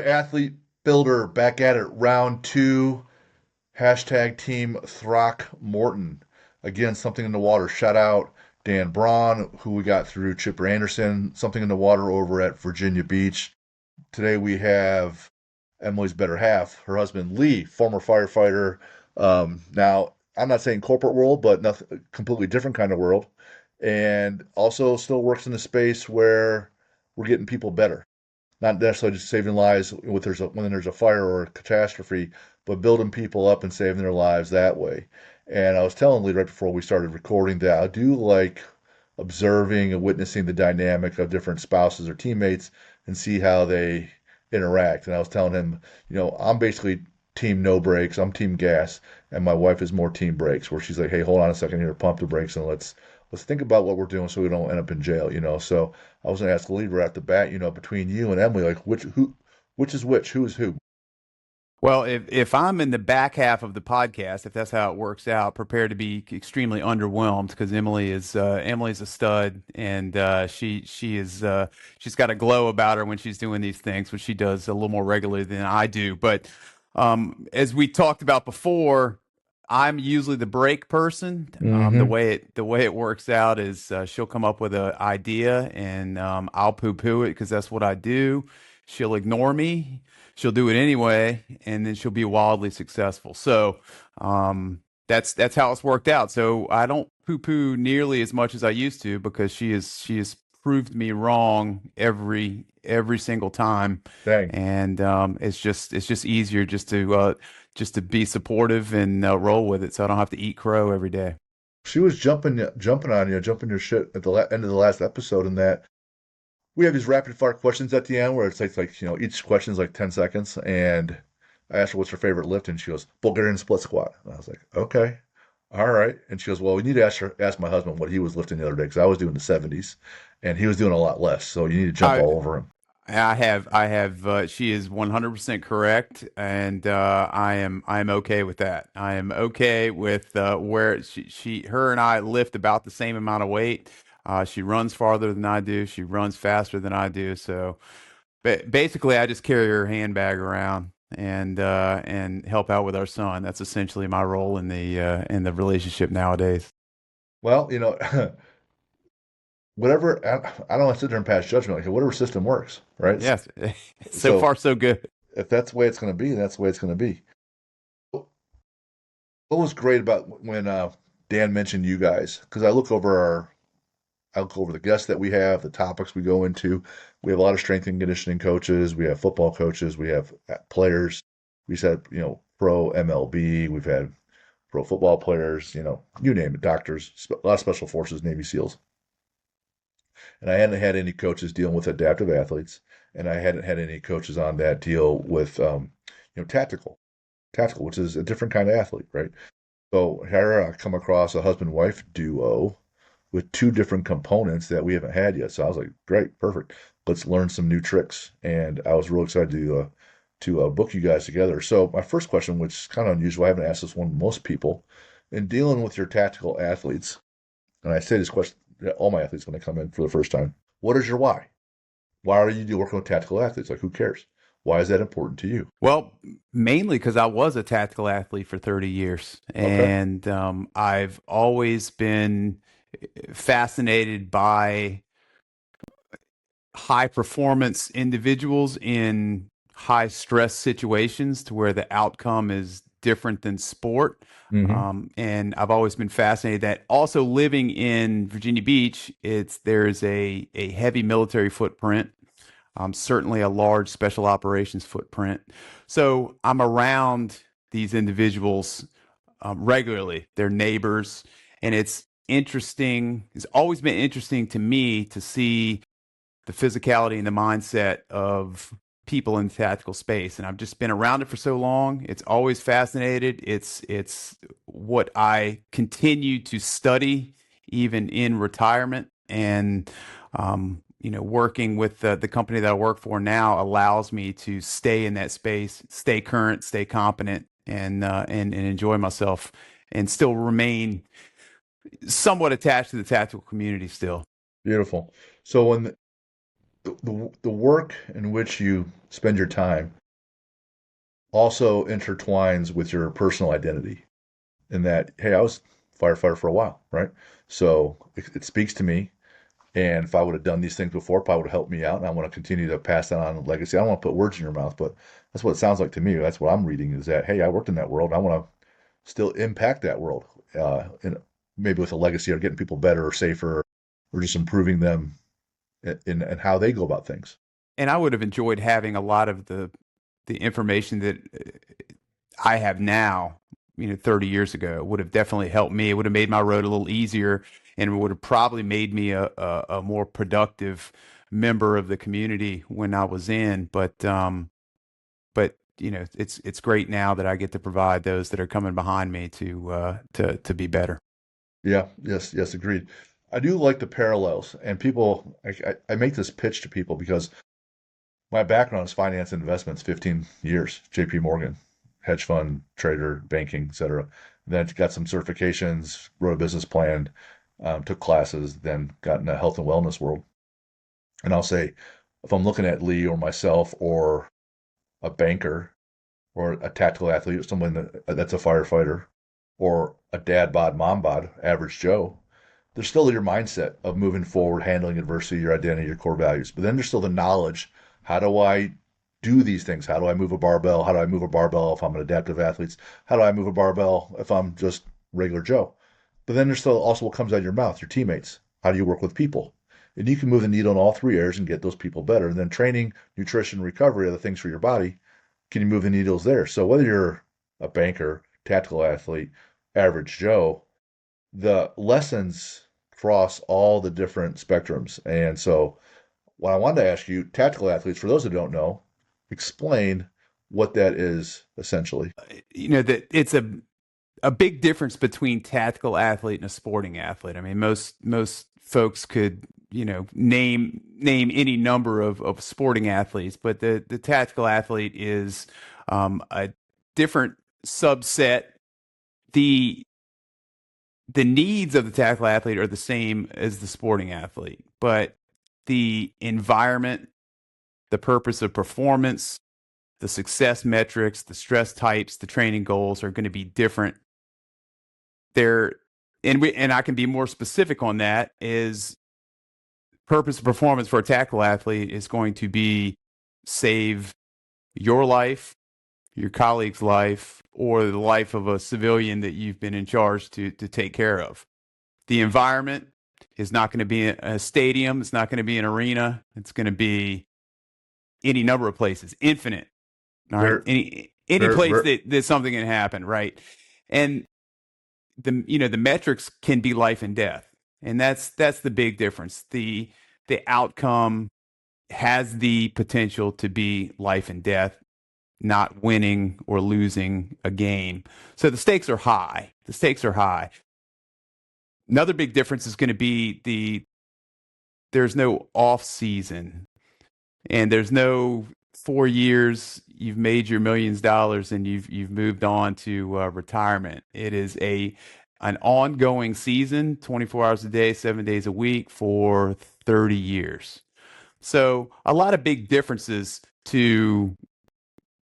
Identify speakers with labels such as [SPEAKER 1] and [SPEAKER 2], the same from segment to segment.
[SPEAKER 1] Athlete Builder back at it, round two. Hashtag team Throckmorton. Again, something in the water. Shout out Dan Braun, who we got through Chipper Anderson. Something in the water over at Virginia Beach. Today we have Emily's better half, her husband Lee, former firefighter. Now, I'm not saying corporate world, but nothing, completely different kind of world. And also still works in a space where we're getting people better, not necessarily just saving lives when there's a fire or a catastrophe, but building people up and saving their lives that way. And I was telling Lee right before we started recording that I do like observing and witnessing the dynamic of different spouses or teammates and see how they interact. And I was telling him, I'm basically team no brakes, I'm team gas, and my wife is more team brakes, where she's like, hey, hold on a second here, pump the brakes and let's think about what we're doing so we don't end up in jail. So I was going to ask Lee right at the bat, between you and Emily, like which is which, who is who?
[SPEAKER 2] Well, if I'm in the back half of the podcast, if that's how it works out, prepare to be extremely underwhelmed because Emily's a stud and she's got a glow about her when she's doing these things, which she does a little more regularly than I do. But as we talked about before, I'm usually the break person. The
[SPEAKER 1] Mm-hmm.
[SPEAKER 2] way it works out is she'll come up with an idea and I'll poo-poo it because that's what I do. She'll ignore me. She'll do it anyway, and then she'll be wildly successful. So that's how it's worked out. So I don't poo-poo nearly as much as I used to because she has proved me wrong every single time,
[SPEAKER 1] Dang.
[SPEAKER 2] and it's just easier just to be supportive and roll with it, so I don't have to eat crow every day.
[SPEAKER 1] She was jumping on you, jumping your shit at the end of the last episode. In that we have these rapid fire questions at the end where it takes like each question is like 10 seconds. And I asked her what's her favorite lift, and she goes Bulgarian split squat. And I was like, okay, all right. And she goes, well, we need to ask my husband what he was lifting the other day because I was doing the 70s, and he was doing a lot less. So you need to jump
[SPEAKER 2] I
[SPEAKER 1] all over him.
[SPEAKER 2] I have she is 100% correct, and I am okay with that. I am okay with where her and I lift about the same amount of weight. She runs farther than I do. She runs faster than I do. So basically, I just carry her handbag around and help out with our son. That's essentially my role in the relationship nowadays.
[SPEAKER 1] Well, whatever. I don't want to sit there and pass judgment. Like whatever system works, right?
[SPEAKER 2] Yes, so
[SPEAKER 1] So
[SPEAKER 2] far so good.
[SPEAKER 1] if that's the way it's going to be, that's the way it's going to be. What was great about when Dan mentioned you guys? Because I look over the guests that we have, the topics we go into. We have a lot of strength and conditioning coaches. We have football coaches. We have players. We said, pro MLB. We've had pro football players. You name it, doctors, a lot of special forces, Navy SEALs. And I hadn't had any coaches dealing with adaptive athletes, and I hadn't had any coaches on that deal with, tactical, which is a different kind of athlete, right? So here I come across a husband-wife duo with two different components that we haven't had yet. So I was like, great, perfect. Let's learn some new tricks. And I was real excited to book you guys together. So my first question, which is kind of unusual, I haven't asked this one to most people, in dealing with your tactical athletes, and I say this question to all my athletes when they come in for the first time, what is your why? Why are you working with tactical athletes? Like, who cares? Why is that important to you?
[SPEAKER 2] Well, mainly because I was a tactical athlete for 30 years,
[SPEAKER 1] Okay.
[SPEAKER 2] and I've always been fascinated by high performance individuals in high stress situations to where the outcome is different than sport.
[SPEAKER 1] Mm-hmm.
[SPEAKER 2] And I've always been fascinated that also living in Virginia Beach, there's a heavy military footprint, certainly a large special operations footprint. So I'm around these individuals regularly. They're neighbors, and it's interesting. It's always been interesting to me to see the physicality and the mindset of people in the tactical space. And I've just been around it for so long. It's always fascinated. It's what I continue to study even in retirement. And working with the company that I work for now allows me to stay in that space, stay current, stay competent, and enjoy myself, and still remain somewhat attached to the tactical community still.
[SPEAKER 1] Beautiful. So the work in which you spend your time also intertwines with your personal identity. In that, hey, I was a firefighter for a while, right? So it speaks to me. And if I would have done these things before, it probably would have helped me out. And I want to continue to pass that on legacy. I don't want to put words in your mouth, but that's what it sounds like to me. That's what I'm reading is that, hey, I worked in that world. I want to still impact that world, and maybe with a legacy or getting people better or safer or just improving them in how they go about things.
[SPEAKER 2] And I would have enjoyed having a lot of the information that I have now, 30 years ago. It would have definitely helped me. It would have made my road a little easier and it would have probably made me a more productive member of the community when I was in. But it's great now that I get to provide those that are coming behind me to be better.
[SPEAKER 1] Yeah, yes, yes, agreed. I do like the parallels, and people, I make this pitch to people because my background is finance and investments, 15 years, JP Morgan, hedge fund, trader, banking, et cetera. Then got some certifications, wrote a business plan, took classes, then got in the health and wellness world. And I'll say, if I'm looking at Lee or myself or a banker or a tactical athlete or someone that's a firefighter or a dad bod, mom bod, average Joe, there's still your mindset of moving forward, handling adversity, your identity, your core values. But then there's still the knowledge. How do I do these things? How do I move a barbell? How do I move a barbell if I'm an adaptive athlete? How do I move a barbell if I'm just regular Joe? But then there's still also what comes out of your mouth, your teammates. How do you work with people? And you can move the needle in all three areas and get those people better. And then training, nutrition, recovery are the things for your body. Can you move the needles there? So whether you're a banker, tactical athlete, average Joe, the lessons cross all the different spectrums. And so, what I wanted to ask you, tactical athletes, for those who don't know, explain what that is essentially.
[SPEAKER 2] That it's a big difference between tactical athlete and a sporting athlete. I mean, most folks could, name any number of sporting athletes, but the tactical athlete is a different subset. The the needs of the tactical athlete are the same as the sporting athlete, but the environment, the purpose of performance, the success metrics, the stress types, the training goals are going to be different. There, and I can be more specific on that. Is purpose of performance for a tactical athlete is going to be save your life, your colleague's life, or the life of a civilian that you've been in charge to take care of. The environment is not going to be a stadium. It's not going to be an arena. It's going to be any number of places, infinite. All right,
[SPEAKER 1] Very,
[SPEAKER 2] any
[SPEAKER 1] very,
[SPEAKER 2] place
[SPEAKER 1] very,
[SPEAKER 2] that something can happen, right? And the metrics can be life and death, and that's the big difference. The outcome has the potential to be life and death, not winning or losing a game. So the stakes are high. The stakes are high. Another big difference is going to be there's no off season and there's no 4 years you've made your millions of dollars and you've moved on to retirement. It is an ongoing season, 24 hours a day, 7 days a week for 30 years. So a lot of big differences to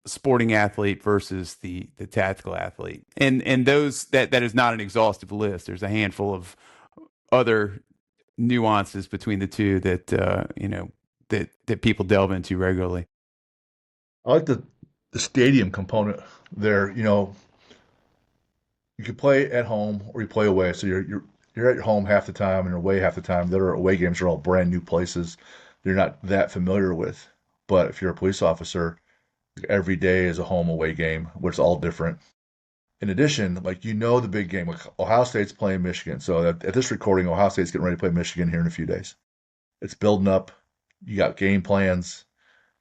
[SPEAKER 2] sporting athlete versus the tactical athlete, and those that is not an exhaustive list. There's a handful of other nuances between the two that that people delve into regularly.
[SPEAKER 1] I like the stadium component there. You can play at home or you play away. So you're at home half the time and away half the time. Their away games are all brand new places you're not that familiar with. But if you're a police officer, every day is a home away game, where it's all different. In addition, like the big game, like Ohio State's playing Michigan. So at this recording, Ohio State's getting ready to play Michigan here in a few days. It's building up. You got game plans.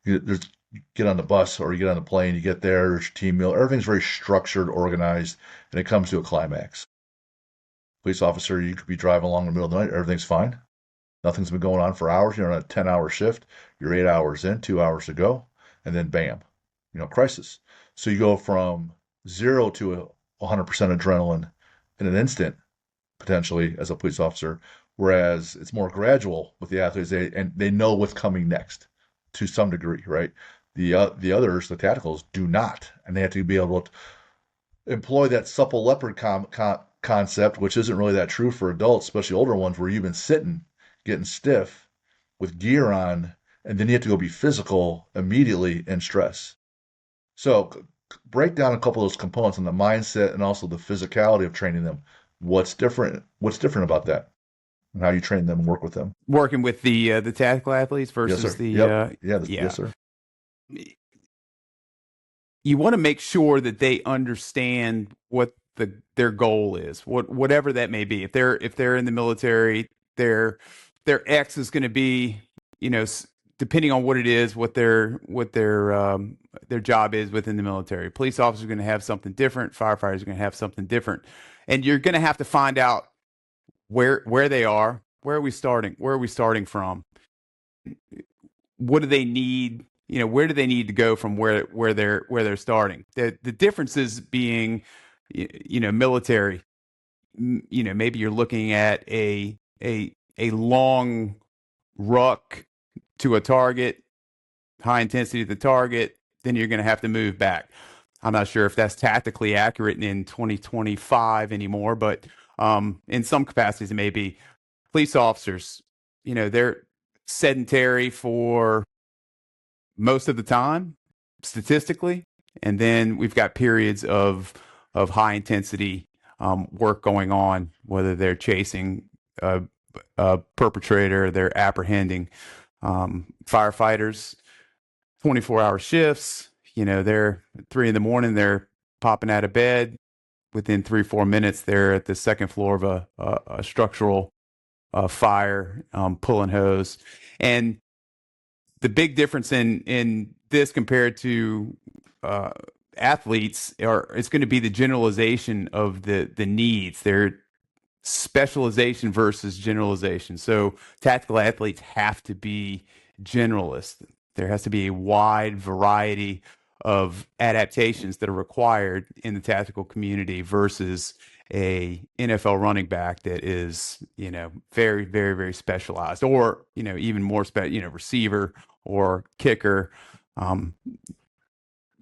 [SPEAKER 1] You get on the bus or you get on the plane. You get there. There's your team meal. Everything's very structured, organized, and it comes to a climax. Police officer, you could be driving along in the middle of the night. Everything's fine. Nothing's been going on for hours. You're on a 10-hour shift. You're 8 hours in, 2 hours to go, and then bam, crisis. So you go from zero to 100% adrenaline in an instant, potentially as a police officer, whereas it's more gradual with the athletes. They know what's coming next to some degree, right? The others, the tacticals, do not, and they have to be able to employ that supple leopard concept, which isn't really that true for adults, especially older ones, where you've been sitting, getting stiff with gear on, and then you have to go be physical immediately in stress. So break down a couple of those components on the mindset and also the physicality of training them. What's different? What's different about that, and how you train them and work with them?
[SPEAKER 2] Working with the tactical athletes
[SPEAKER 1] Yes,
[SPEAKER 2] versus
[SPEAKER 1] sir. Yep. Yeah. Yes,
[SPEAKER 2] yeah,
[SPEAKER 1] sir.
[SPEAKER 2] you want to make sure that they understand what their goal is, whatever that may be. If they're in the military, their X is going to be, you know, depending on what it is, what their job is within the military. Police officers are going to have something different. Firefighters are going to have something different, and you're going to have to find out where they are. Where are we starting? Where are we starting from? What do they need? You know, where do they need to go from where they're starting? The differences being, military. Maybe you're looking at a long ruck to a target, high intensity to the target. Then you're going to have to move back. I'm not sure if that's tactically accurate in 2025 anymore, but in some capacities it may be. Police officers, they're sedentary for most of the time, statistically, and then we've got periods of high intensity work going on, whether they're chasing a perpetrator, they're apprehending firefighters, 24-hour shifts. They're 3 in the morning, they're popping out of bed. Within 3-4 minutes, they're at the second floor of a structural fire, pulling hose. And the big difference in this compared to uh, athletes are it's going to be the generalization of the needs. Their specialization versus generalization. So tactical athletes have to be generalists. There has to be a wide variety of adaptations that are required in the tactical community versus a NFL running back that is, very, very, very specialized, or, even more receiver or kicker. Um,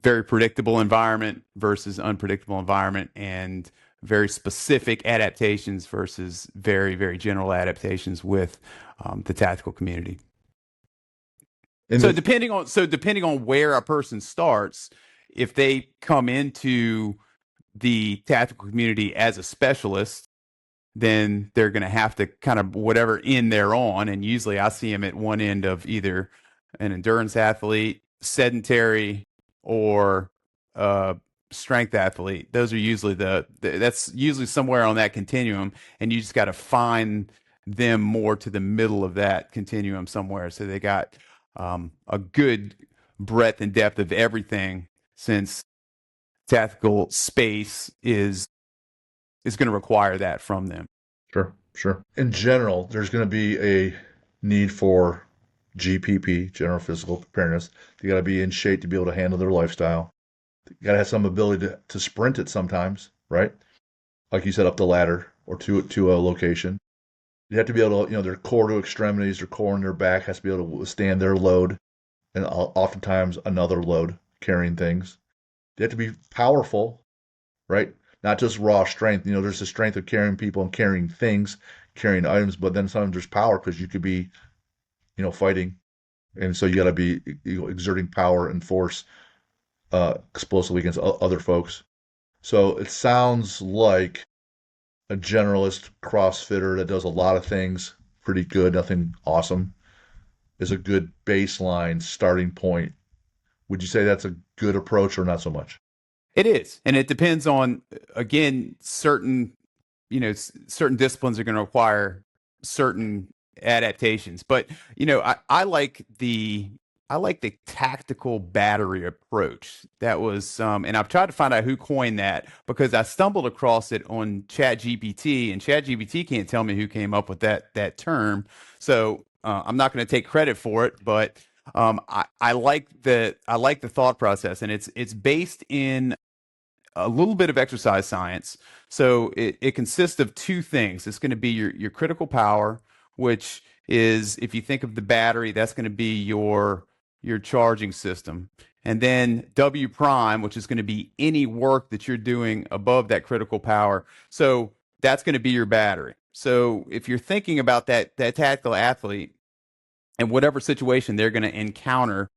[SPEAKER 2] Very predictable environment versus unpredictable environment, and very specific adaptations versus very, very general adaptations with the tactical community.
[SPEAKER 1] In
[SPEAKER 2] So
[SPEAKER 1] the
[SPEAKER 2] depending on where a person starts, if they come into the tactical community as a specialist, then they're going to have to kind of whatever end they're on. And usually I see them at one end of either an endurance athlete, sedentary, or strength athlete. Those are usually that's usually somewhere on that continuum. And you just got to find them more to the middle of that continuum somewhere. So they got a good breadth and depth of everything, since tactical space is going to require that from them.
[SPEAKER 1] Sure, sure. In general, there's going to be a need for GPP, general physical preparedness. They got to be in shape to be able to handle their lifestyle. You got to have some ability to sprint it sometimes, right? Like you said, up the ladder or to a location. You have to be able to, their core to extremities, their core and their back has to be able to withstand their load, and oftentimes another load carrying things. They have to be powerful, right? Not just raw strength. There's the strength of carrying people and carrying things, carrying items, but then sometimes there's power because you could be, fighting, and so you got to be exerting power and force explosively against other folks. So it sounds like a generalist CrossFitter that does a lot of things pretty good, nothing awesome, is a good baseline starting point. Would you say that's a good approach or not so much?
[SPEAKER 2] It is, and it depends on, again, certain disciplines are going to require certain adaptations. But I like the tactical battery approach. That was, and I've tried to find out who coined that, because I stumbled across it on ChatGPT, and ChatGPT can't tell me who came up with that term. So I'm not going to take credit for it, but I like the thought process, and it's based in a little bit of exercise science. So it consists of two things. It's going to be your critical power, which is, if you think of the battery, that's going to be your charging system. And then W prime, which is going to be any work that you're doing above that critical power. So that's going to be your battery. So if you're thinking about that tactical athlete and whatever situation they're going to encounter,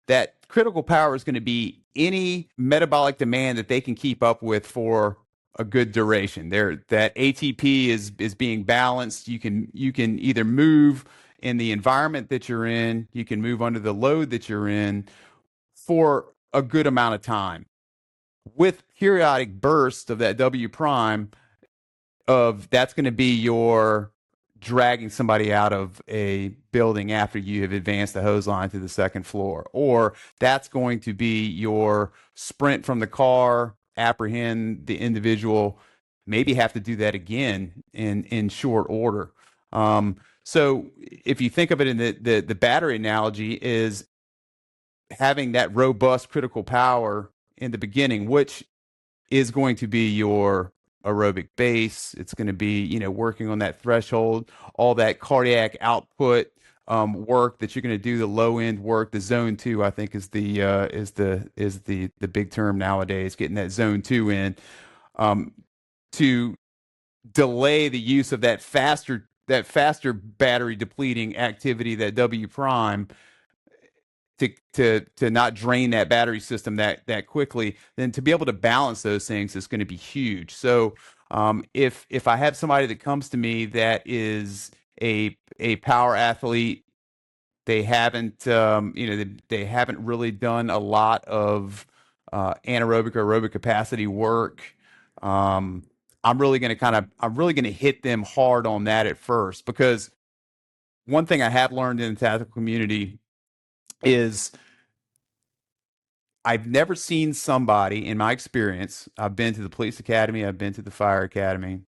[SPEAKER 2] that critical power is going to be any metabolic demand that they can keep up with for a good duration. That ATP is being balanced. You can either move in the environment that you're in, you can move under the load that you're in for a good amount of time. With periodic bursts of that W prime, of that's going to be your dragging somebody out of a building after you have advanced the hose line to the second floor, or that's going to be your sprint from the car, apprehend the individual, maybe have to do that again in short order. So if you think of it in the battery analogy, is having that robust critical power in the beginning, which is going to be your aerobic base. It's going to be, working on that threshold, all that cardiac output work that you're going to do, the low end work. The zone two, I think, is the big term nowadays. Getting that zone two in to delay the use of that faster battery depleting activity, that W prime, to not drain that battery system that quickly, then to be able to balance those things is going to be huge. So if I have somebody that comes to me that is a power athlete, they haven't they haven't really done a lot of anaerobic or aerobic capacity work. I'm really going to hit them hard on that at first, because one thing I have learned in the tactical community is I've never seen somebody, in my experience, I've been to the police academy, I've been to the fire academy,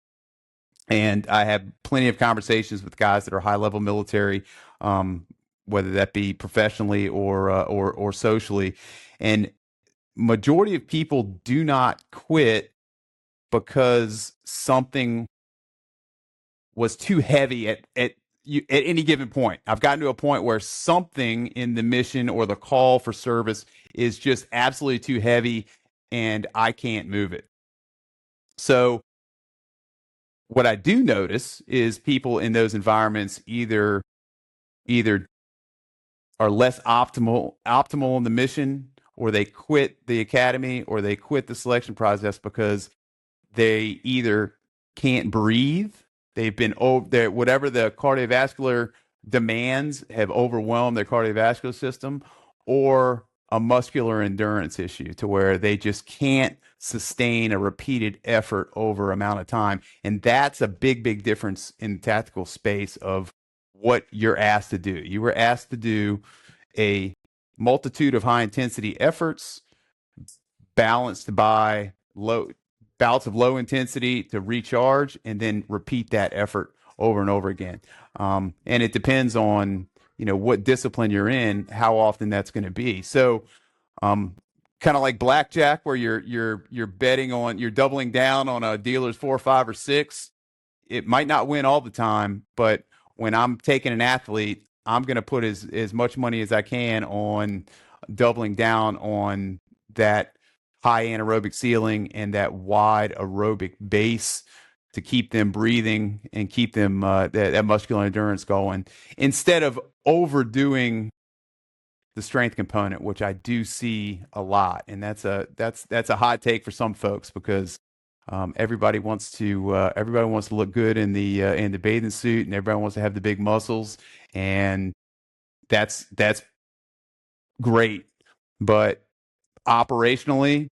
[SPEAKER 2] and I have plenty of conversations with guys that are high level military, um, whether that be professionally or socially. And majority of people do not quit because something was too heavy at any given point. I've gotten to a point where something in the mission or the call for service is just absolutely too heavy and I can't move it. So what I do notice is people in those environments either are less optimal in the mission, or they quit the academy, or they quit the selection process because they either can't breathe, they've been over whatever the cardiovascular demands have overwhelmed their cardiovascular system, or a muscular endurance issue to where they just can't sustain a repeated effort over amount of time. And that's a big difference in the tactical space of what you're asked to do. You were asked to do a multitude of high intensity efforts balanced by low bouts of low intensity to recharge, and then repeat that effort over and over again. And it depends on what discipline you're in, how often that's going to be. So kind of like blackjack, where you're betting on, you're doubling down on a dealer's 4, 5, or 6. It might not win all the time, but when I'm taking an athlete, I'm going to put as much money as I can on doubling down on that high anaerobic ceiling and that wide aerobic base to keep them breathing and keep them that muscular endurance going, instead of overdoing the strength component, which I do see a lot. And that's a hot take for some folks, because everybody wants to look good in the bathing suit, and everybody wants to have the big muscles, and that's great. But operationally,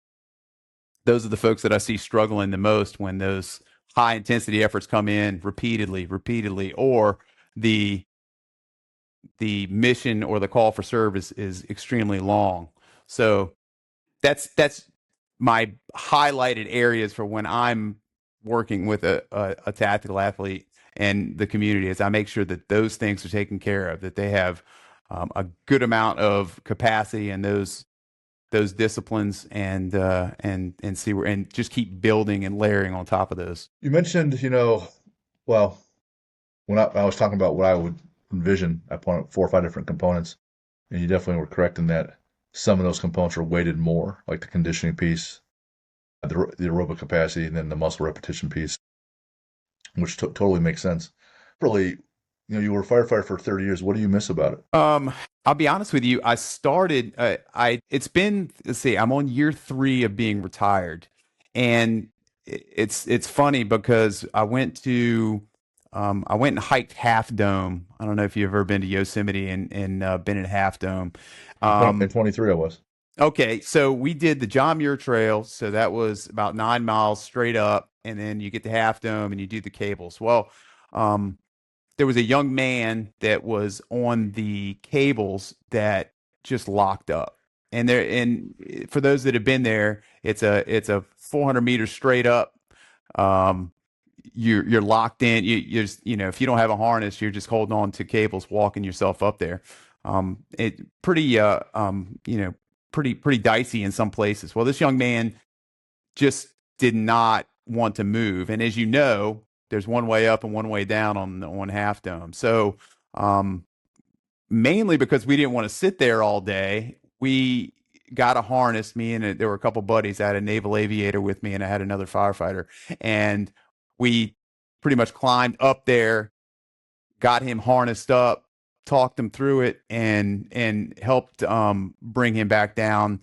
[SPEAKER 2] those are the folks that I see struggling the most when those high intensity efforts come in repeatedly, or the mission or the call for service is extremely long. So that's my highlighted areas for when I'm working with a tactical athlete and the community, is I make sure that those things are taken care of, that they have a good amount of capacity, and those those disciplines and see where and just keep building and layering on top of those.
[SPEAKER 1] You mentioned, well, when I was talking about what I would envision, I pointed out 4 or 5 different components, and you definitely were correct in that some of those components are weighted more, like the conditioning piece, the aerobic capacity, and then the muscle repetition piece, which totally makes sense. Really, you were a firefighter for 30 years. What do you miss about it?
[SPEAKER 2] Um, I'll be honest with you. I started. It's been. Let's see. I'm on year 3 of being retired, and it's funny because I went and hiked Half Dome. I don't know if you've ever been to Yosemite and been in Half Dome.
[SPEAKER 1] In
[SPEAKER 2] Um,
[SPEAKER 1] 23, I was.
[SPEAKER 2] okay, so we did the John Muir Trail. So that was about 9 miles straight up, and then you get to Half Dome and you do the cables. Well, um, there was a young man that was on the cables that just locked up. And for those that have been there, it's a 400 meters straight up. Um, you're locked in. If you don't have a harness, you're just holding on to cables, walking yourself up there. It pretty pretty dicey in some places. Well, this young man just did not want to move. And as you know, there's one way up and one way down on Half Dome. So um, mainly because we didn't want to sit there all day, we got a harness. Me and there were a couple buddies. I had a naval aviator with me, and I had another firefighter, and we pretty much climbed up there, got him harnessed up, talked him through it, and helped bring him back down,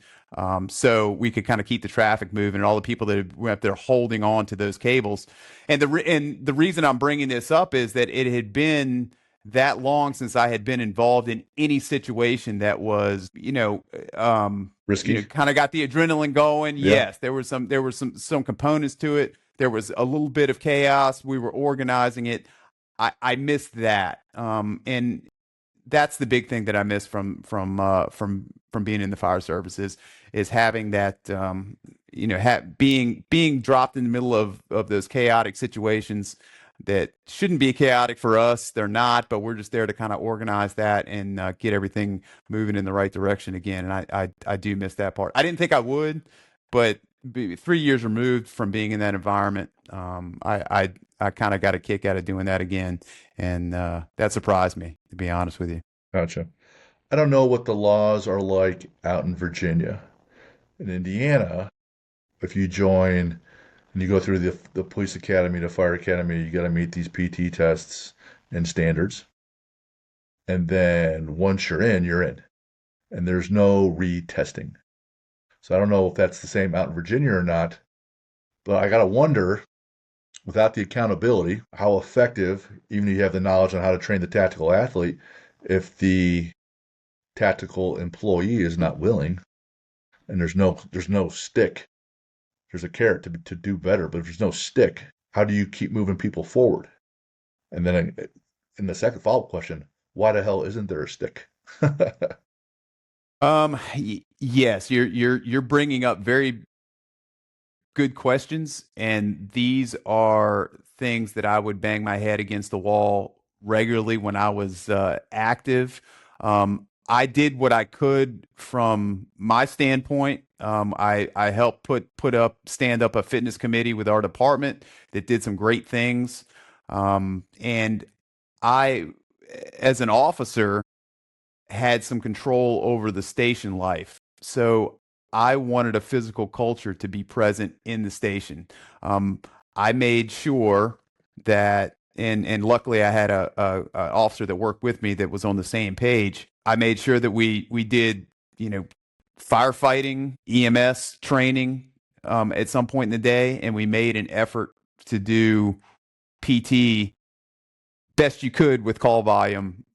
[SPEAKER 2] so we could kind of keep the traffic moving and all the people that were up there holding on to those cables. And the reason I'm bringing this up is that it had been that long since I had been involved in any situation that was,
[SPEAKER 1] Risky?
[SPEAKER 2] kind of got the adrenaline going.
[SPEAKER 1] Yeah.
[SPEAKER 2] Yes, there were some components to it. There was a little bit of chaos. We were organizing it. I missed that, and that's the big thing that I miss from being in the fire services is having that, being dropped in the middle of those chaotic situations that shouldn't be chaotic for us. They're not, but we're just there to kind of organize that and get everything moving in the right direction again. And I do miss that part. I didn't think I would, but 3 years removed from being in that environment, I kind of got a kick out of doing that again, and that surprised me, to be honest with you.
[SPEAKER 1] Gotcha. I don't know what the laws are like out in Virginia. In Indiana, if you join and you go through the police academy, the fire academy, you got to meet these PT tests and standards. And then once you're in, you're in. And there's no retesting. So I don't know if that's the same out in Virginia or not, but I got to wonder, without the accountability, how effective, even if you have the knowledge on how to train the tactical athlete, if the tactical employee is not willing and there's no stick. There's a carrot to do better, but if there's no stick, how do you keep moving people forward? And then in the second follow-up question, why the hell isn't there a stick?
[SPEAKER 2] Yes, you're bringing up very good questions, and these are things that I would bang my head against the wall regularly when I was active. I did what I could from my standpoint. I helped stand up a fitness committee with our department that did some great things. And I, as an officer, had some control over the station life. So I wanted a physical culture to be present in the station. I made sure that, and luckily I had a officer that worked with me that was on the same page. I made sure that we did, firefighting, EMS training at some point in the day, and we made an effort to do PT best you could with call volume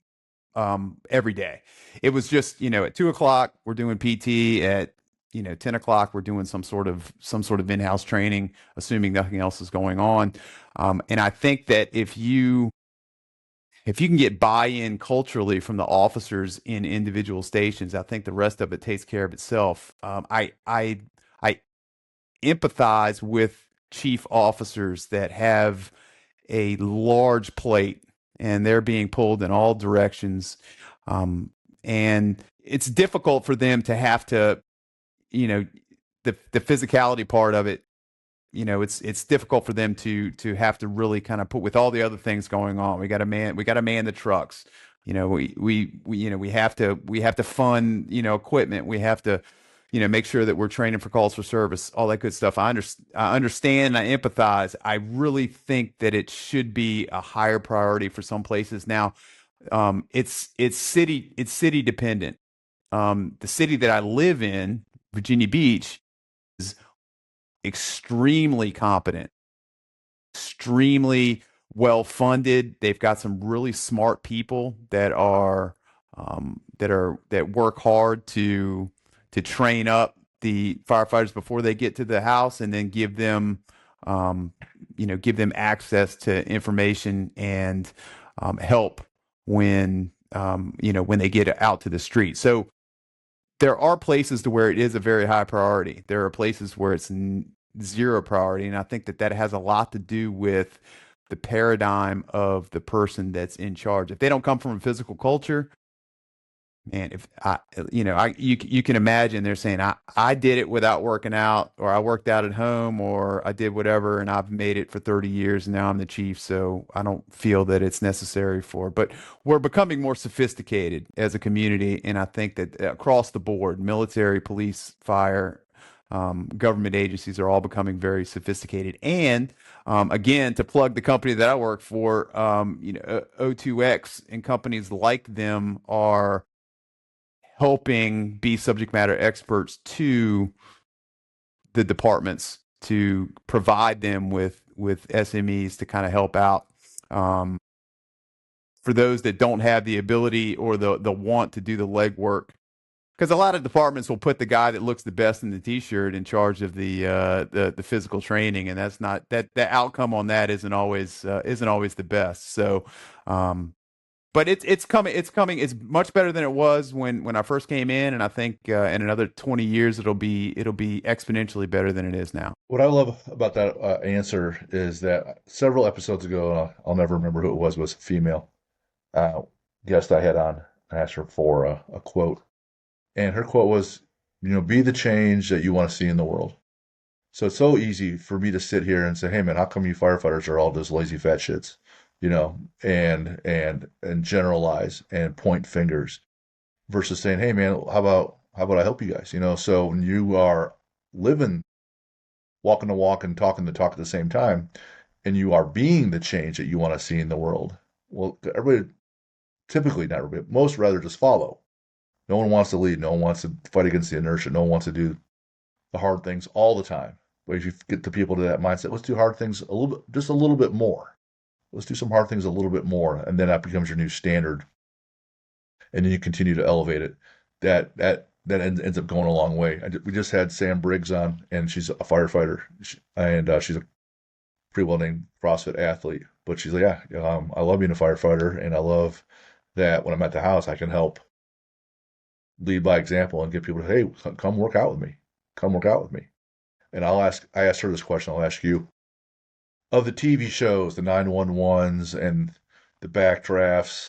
[SPEAKER 2] every day. It was just, at 2 o'clock, we're doing PT. At 10 o'clock, we're doing some sort of in-house training, assuming nothing else is going on. And I think that if you can get buy-in culturally from the officers in individual stations, I think the rest of it takes care of itself. I empathize with chief officers that have a large plate and they're being pulled in all directions. And it's difficult for them to have to, you know, the physicality part of it, it's difficult for them to have to really kind of put with all the other things going on. We got to man the trucks. We have to fund, equipment. We have to, make sure that we're training for calls for service, all that good stuff. I understand, I empathize. I really think that it should be a higher priority for some places. Now, it's city dependent. The city that I live in, Virginia Beach, is extremely competent, extremely well funded. They've got some really smart people that work hard to train up the firefighters before they get to the house, and then um, give them access to information and help when they get out to the street. So there are places to where it is a very high priority. There are places where it's zero priority, and I think that has a lot to do with the paradigm of the person that's in charge. If they don't come from a physical culture, man, if I, you can imagine they're saying, I did it without working out, or I worked out at home, or I did whatever, and I've made it for 30 years, and now I'm the chief, so I don't feel that it's necessary for. But we're becoming more sophisticated as a community, and I think that across the board, military, police, fire, government agencies are all becoming very sophisticated. And again, to plug the company that I work for, O2X and companies like them are helping be subject matter experts to the departments to provide them with SMEs to kind of help out, for those that don't have the ability or the want to do the legwork. Because a lot of departments will put the guy that looks the best in the t-shirt in charge of the physical training, and that's not that the outcome on that isn't always the best. So, but it's coming. It's much better than it was when I first came in, and I think in another 20 years it'll be exponentially better than it is now.
[SPEAKER 1] What I love about that answer is that several episodes ago, I'll never remember who it was a female uh, guest I had on. I asked her for a quote, and her quote was, be the change that you want to see in the world. So it's so easy for me to sit here and say, "Hey man, how come you firefighters are all just lazy fat shits?" And generalize and point fingers versus saying, "Hey man, how about I help you guys?" So when you are living, walking the walk and talking the talk at the same time, and you are being the change that you want to see in the world, well, everybody typically, not everybody, most rather just follow. No one wants to lead. No one wants to fight against the inertia. No one wants to do the hard things all the time. But if you get the people to that mindset, let's do hard things a little bit, just a little bit more. Let's do some hard things a little bit more, and then that becomes your new standard, and then you continue to elevate it. That ends up going a long way. We just had Sam Briggs on, and she's a firefighter, and she's a pretty well named CrossFit athlete. But she's like, yeah, I love being a firefighter, and I love that when I'm at the house, I can help lead by example and get people to, hey, come work out with me, come work out with me. And I asked her this question. I'll ask you, of the TV shows, the 911s and the backdrafts,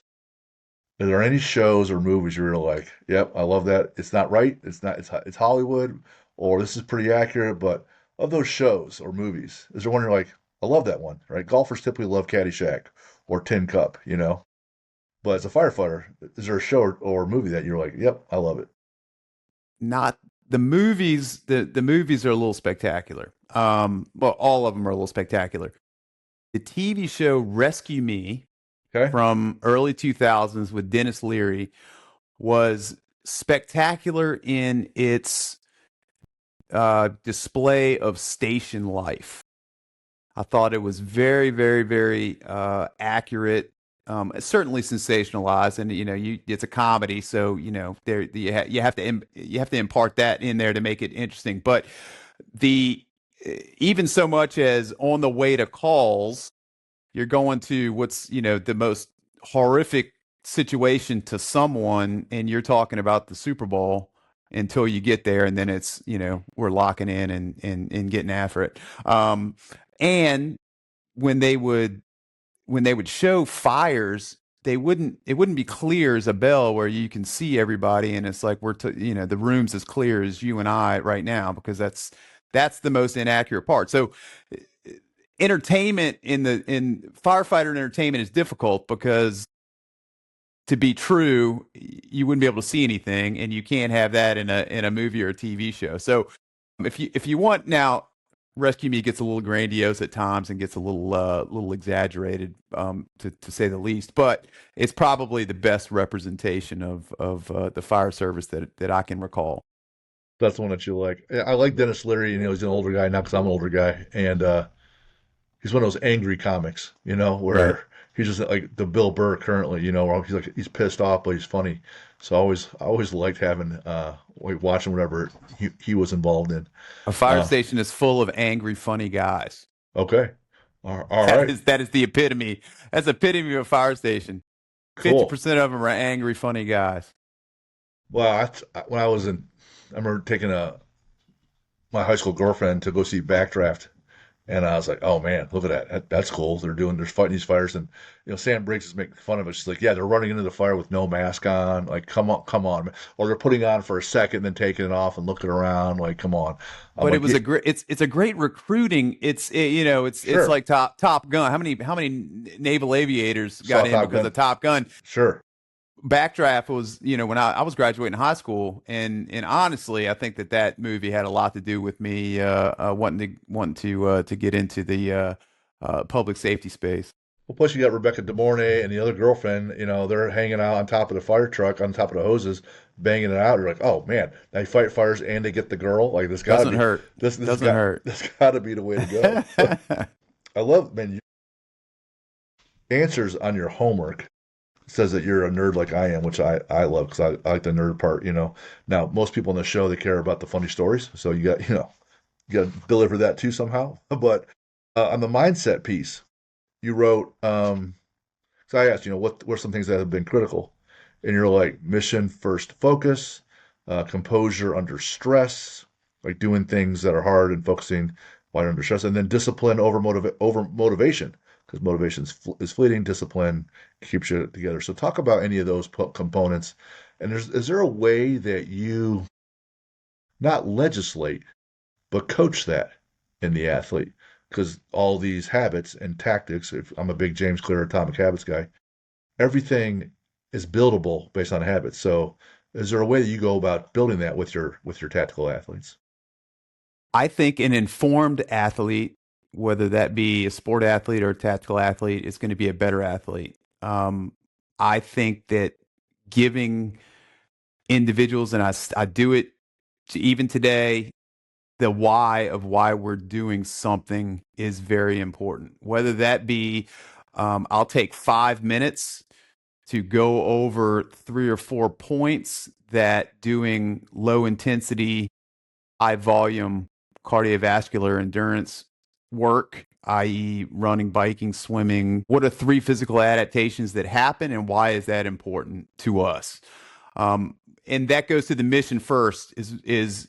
[SPEAKER 1] are there any shows or movies you're like, yep, I love that. It's not right. It's not. It's Hollywood, or this is pretty accurate. But of those shows or movies, is there one you're like, I love that one, right? Golfers typically love Caddyshack or Tin Cup. But as a firefighter, is there a show or movie that you're like, yep, I love it?
[SPEAKER 2] Not the movies. The movies are a little spectacular. Well, all of them are a little spectacular. The TV show Rescue Me
[SPEAKER 1] Okay.
[SPEAKER 2] from early 2000s with Dennis Leary was spectacular in its display of station life. I thought it was very, very, very accurate. Certainly sensationalized, and it's a comedy, so there you have to impart that in there to make it interesting. But the even so much as on the way to calls, you're going to what's the most horrific situation to someone, and you're talking about the Super Bowl until you get there, and then it's we're locking in and getting after it. And when they would when they would show fires, they wouldn't it wouldn't be clear as a bell where you can see everybody and it's like the room's as clear as you and I right now because that's the most inaccurate part. So entertainment in firefighter entertainment is difficult because to be true, you wouldn't be able to see anything, and you can't have that in a movie or a TV show. So if you want now, Rescue Me gets a little grandiose at times and gets a little exaggerated, to say the least. But it's probably the best representation of the fire service that I can recall.
[SPEAKER 1] That's the one that you like. I like Dennis Leary, and he's an older guy now because I'm an older guy, and he's one of those angry comics,
[SPEAKER 2] Right.
[SPEAKER 1] where he's just like the Bill Burr currently, where he's pissed off, but he's funny. So I always liked having like watching whatever he was involved in.
[SPEAKER 2] A fire
[SPEAKER 1] Uh,
[SPEAKER 2] station is full of angry, funny guys.
[SPEAKER 1] okay, all
[SPEAKER 2] That
[SPEAKER 1] right,
[SPEAKER 2] is the epitome. That's the epitome of a fire station. Fifty
[SPEAKER 1] cool.
[SPEAKER 2] percent of them are angry, funny guys.
[SPEAKER 1] Well, when I remember taking my high school girlfriend to go see Backdraft. And I was like, oh man, look at that. That's cool. They're fighting these fires. And, Sam Briggs is making fun of it. She's like, yeah, they're running into the fire with no mask on. Like, come on. Or they're putting on for a second, then taking it off and looking around. Like, come on. I'm
[SPEAKER 2] But it
[SPEAKER 1] like,
[SPEAKER 2] was
[SPEAKER 1] yeah,
[SPEAKER 2] a great. It's a great recruiting. It's
[SPEAKER 1] sure.
[SPEAKER 2] like Top Gun. How many naval aviators
[SPEAKER 1] Saw
[SPEAKER 2] got in
[SPEAKER 1] Top
[SPEAKER 2] because
[SPEAKER 1] Gun.
[SPEAKER 2] of Top Gun?
[SPEAKER 1] Sure.
[SPEAKER 2] Backdraft was when I was graduating high school, and honestly, I think that movie had a lot to do with me wanting to get into the public safety space.
[SPEAKER 1] Well, plus you got Rebecca De Mornay and the other girlfriend. They're hanging out on top of the fire truck, on top of the hoses, banging it out. You're like, oh man, they fight fires and they get the girl. Like, this got to
[SPEAKER 2] Doesn't
[SPEAKER 1] be
[SPEAKER 2] hurt.
[SPEAKER 1] this has
[SPEAKER 2] Doesn't
[SPEAKER 1] got
[SPEAKER 2] hurt.
[SPEAKER 1] this got to be the way to go. I love, man. Your answers on your homework says that you're a nerd like I am, which I love because I like the nerd part. Now, most people on the show, they care about the funny stories, so you got to deliver that too somehow. But on the mindset piece, you wrote, so I asked, what were some things that have been critical, and you're like mission first focus, composure under stress, like doing things that are hard and focusing while you're under stress, and then discipline over motivation because motivation is fleeting. Discipline keeps you together. So talk about any of those components. And is there a way that you not legislate but coach that in the athlete? Because all these habits and tactics, if I'm a big James Clear Atomic Habits guy, everything is buildable based on habits. So is there a way that you go about building that with your tactical athletes?
[SPEAKER 2] I think an informed athlete, whether that be a sport athlete or a tactical athlete, is going to be a better athlete. I think that giving individuals, and I do it even today, the why of why we're doing something is very important. Whether that be, I'll take 5 minutes to go over 3 or 4 points that doing low intensity, high volume cardiovascular endurance work, i.e., running, biking, swimming. What are 3 physical adaptations that happen, and why is that important to us? And that goes to the mission first. Is